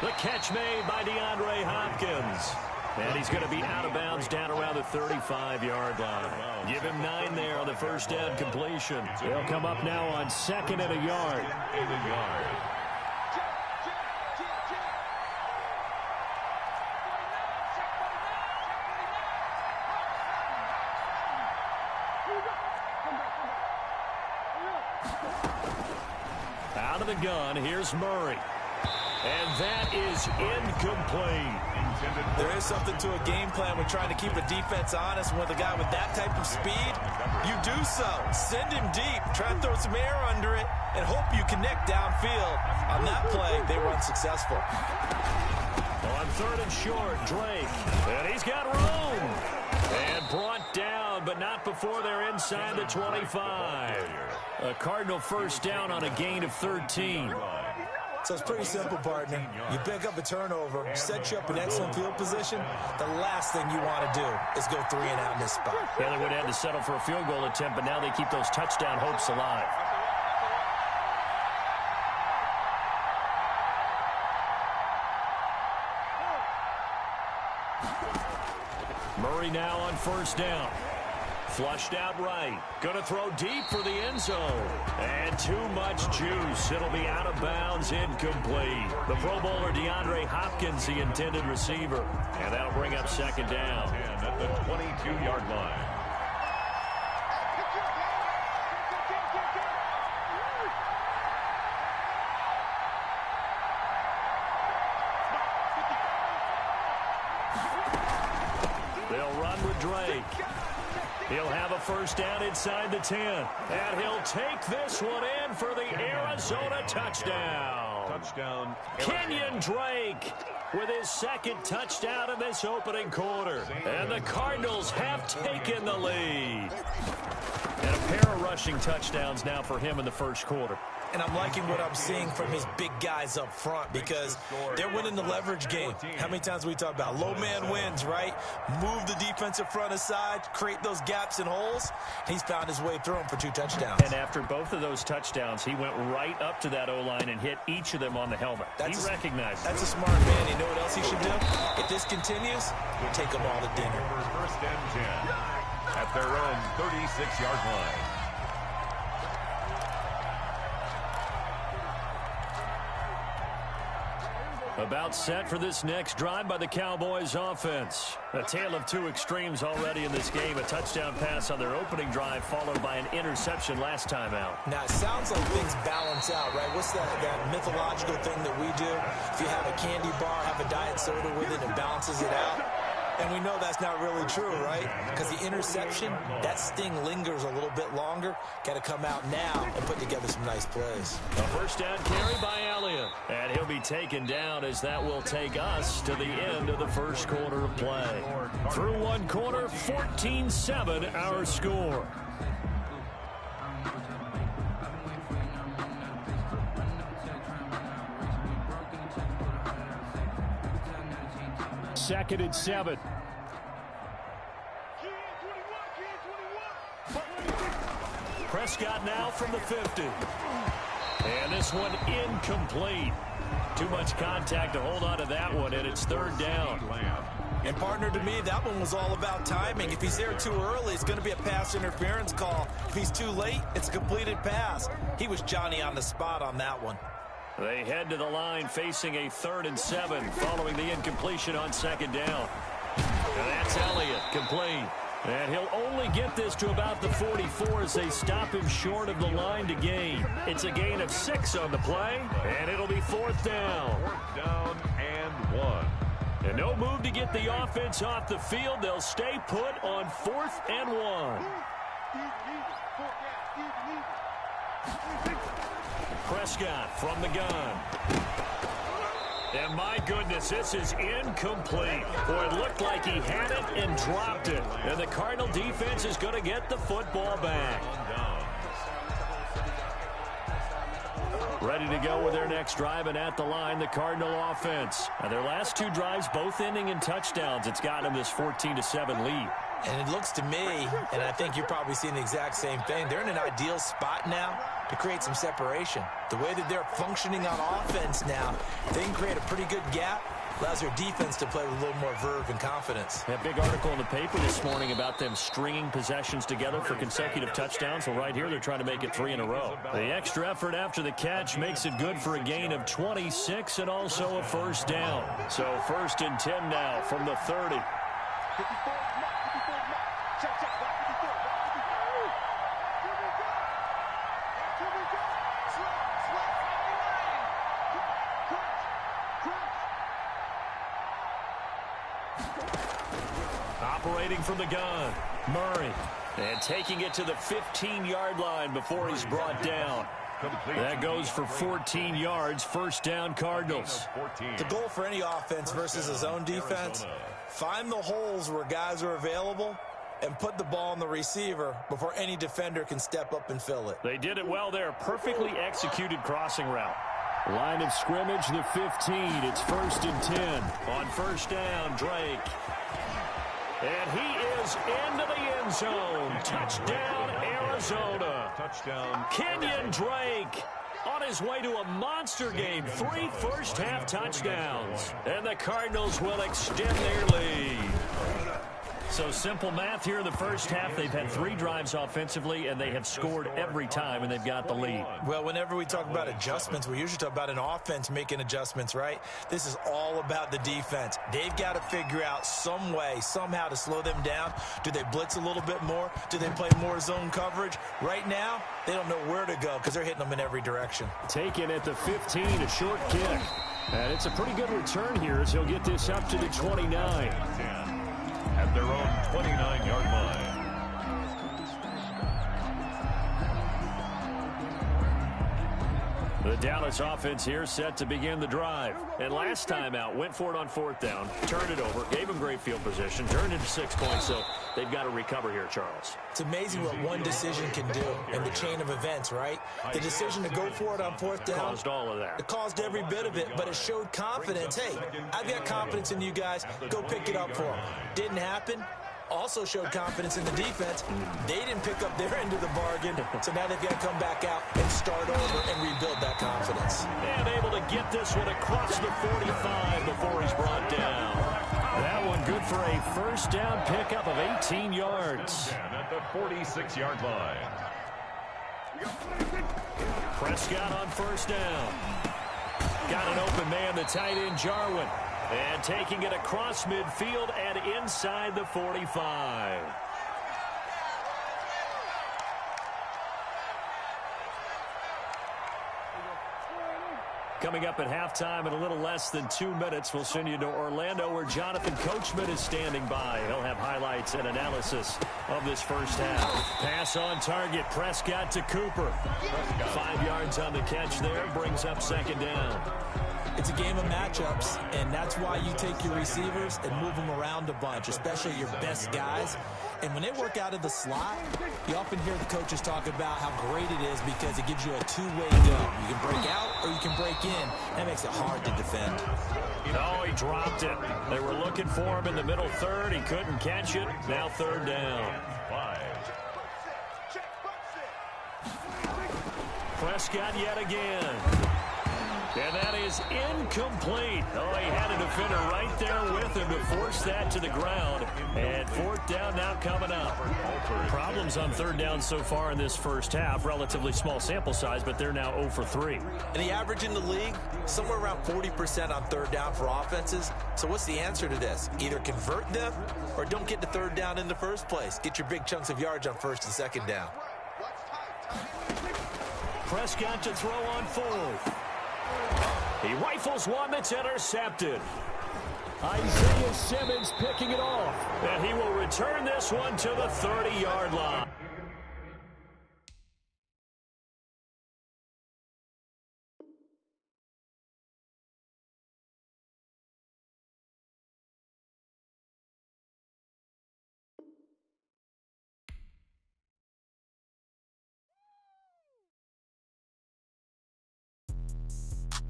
The catch made by DeAndre Hopkins. And he's going to be out of bounds down around the 35-yard line. Give him 9 there on the first down completion. He'll come up now on 2nd and a yard. Out of the gun, here's Murray. And that is incomplete. There is something to a game plan when trying to keep a defense honest. With a guy with that type of speed, you do so. Send him deep, try to throw some air under it, and hope you connect downfield. On that play, they were unsuccessful. On 3rd and short, Drake. And he's got room. And brought down, but not before they're inside the 25. A Cardinal first down on a gain of 13. So it's pretty simple, partner. You pick up a turnover, set you up in excellent field position. The last thing you want to do is go 3 and out in this spot. Yeah, they would have had to settle for a field goal attempt, but now they keep those touchdown hopes alive. Murray now on first down. Flushed out right. Going to throw deep for the end zone. And too much juice. It'll be out of bounds, incomplete. The Pro Bowler DeAndre Hopkins, the intended receiver. And that'll bring up 2nd down. And at the 22-yard line. They'll run with Drake. He'll have a first down inside the 10. And he'll take this one in for the Arizona touchdown. Touchdown. Kenyon Drake with his 2nd touchdown in this opening quarter. And the Cardinals have taken the lead. And a pair of rushing touchdowns now for him in the first quarter. And I'm liking what I'm seeing from his big guys up front because they're winning the leverage game. How many times we talk about low man wins, right? Move the defensive front aside, create those gaps and holes. He's found his way through them for 2 touchdowns. And after both of those touchdowns, he went right up to that O-line and hit each of them on the helmet. He recognized it. That's a smart man. You know what else he should do? If this continues, we'll take them all to dinner. First and 10 at their own 36-yard line. About set for this next drive by the Cowboys offense. A tale of 2 extremes already in this game. A touchdown pass on their opening drive followed by an interception last time out. Now, it sounds like things balance out, right? What's that mythological thing that we do? If you have a candy bar, have a diet soda with it, it balances it out. And we know that's not really true, right? Because the interception, that sting lingers a little bit longer. Got to come out now and put together some nice plays. A first down carry by Elliott. And he'll be taken down as that will take us to the end of the first quarter of play. Through 1 quarter, 14-7 our score. Second and 7. Prescott now from the 50. And this one incomplete. Too much contact to hold on to that one, and it's 3rd down. And partner, to me, that one was all about timing. If he's there too early, it's going to be a pass interference call. If he's too late, it's a completed pass. He was Johnny on the spot on that one. They head to the line facing a 3rd and 7 following the incompletion on 2nd down. And that's Elliott, complete. And he'll only get this to about the 44 as they stop him short of the line to gain. It's a gain of 6 on the play, and it'll be 4th down. 4th down and 1. And no move to get the offense off the field. They'll stay put on 4th and 1. Prescott from the gun. And my goodness, this is incomplete. Boy, it looked like he had it and dropped it. And the Cardinal defense is going to get the football back. Ready to go with their next drive, and at the line, the Cardinal offense. Now, their last 2 drives, both ending in touchdowns. It's got them this 14-7 lead. And it looks to me, and I think you're probably seeing the exact same thing, they're in an ideal spot now to create some separation. The way that they're functioning on offense now, they can create a pretty good gap. Allows their defense to play with a little more verve and confidence. That big article in the paper this morning about them stringing possessions together for consecutive touchdowns. Well, right here, they're trying to make it 3 in a row. The extra effort after the catch makes it good for a gain of 26 and also a first down. So 1st and 10 now from the 30. Operating from the gun, Murray. And taking it to the 15-yard line before he's brought down. That goes for 14 yards, first down Cardinals. The goal for any offense versus a zone defense, find the holes where guys are available and put the ball on the receiver before any defender can step up and fill it. They did it well there. Perfectly executed crossing route. Line of scrimmage, the 15. It's 1st and 10. On first down, Drake. And he is into the end zone. Touchdown, Arizona. Touchdown. Kenyon Drake on his way to a monster game. 3 first-half touchdowns. And the Cardinals will extend their lead. So simple math here in the first half. They've had 3 drives offensively, and they have scored every time, and they've got the lead. Well, whenever we talk about adjustments, we usually talk about an offense making adjustments, right? This is all about the defense. They've got to figure out some way, somehow to slow them down. Do they blitz a little bit more? Do they play more zone coverage? Right now, they don't know where to go because they're hitting them in every direction. Taken at the 15, a short kick. And it's a pretty good return here as he'll get this up to the 29. At their own 29-yard line. The Dallas offense here set to begin the drive. And last time out, went for it on 4th down, turned it over, gave them great field position, turned into 6 points, so they've got to recover here, Charles. It's amazing what one decision can do in the chain of events, right? The decision to go for it on 4th down. Caused all of that. It caused every bit of it, but it showed confidence. Hey, I've got confidence in you guys. Go pick it up for them. Didn't happen. Also showed confidence in the defense. They didn't pick up their end of the bargain, so now they've got to come back out and start over and rebuild that confidence. And able to get this one across the 45 before he's brought down. That one good for a first down pickup of 18 yards. At the 46-yard line. Prescott on first down. Got an open man, the tight end Jarwin. And taking it across midfield and inside the 45. Coming up at halftime in a little less than 2 minutes, we'll send you to Orlando where Jonathan Coachman is standing by. He'll have highlights and analysis of this first half. Pass on target, Prescott to Cooper. 5 yards on the catch there, brings up 2nd down. It's a game of matchups, and that's why you take your receivers and move them around a bunch, especially your best guys. And when they work out of the slot, you often hear the coaches talk about how great it is because it gives you a two-way go. You can break out or you can break in. That makes it hard to defend. Oh, he dropped it. They were looking for him in the middle third. He couldn't catch it. Now 3rd down. Prescott yet again. And that is incomplete. Oh, he had a defender right there with him to force that to the ground. And 4th down now coming up. Problems on 3rd down so far in this first half. Relatively small sample size, but they're now 0 for 3. And the average in the league, somewhere around 40% on 3rd down for offenses. So what's the answer to this? Either convert them or don't get to 3rd down in the first place. Get your big chunks of yards on 1st and 2nd down. Prescott to throw on 4th. He rifles one that's intercepted. Isaiah Simmons picking it off. And he will return this one to the 30-yard line.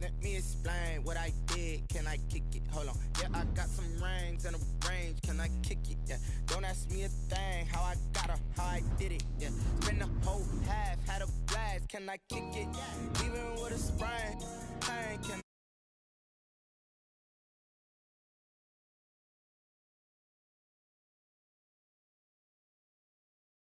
Let me me explain what I did. Can I kick it? Hold on. Yeah, I got some rings and a range. Can I kick it? Yeah. Don't ask me a thing. How I got her, how I did it. Yeah. Spend the whole half, had a blast. Can I kick it? Even with a sprain.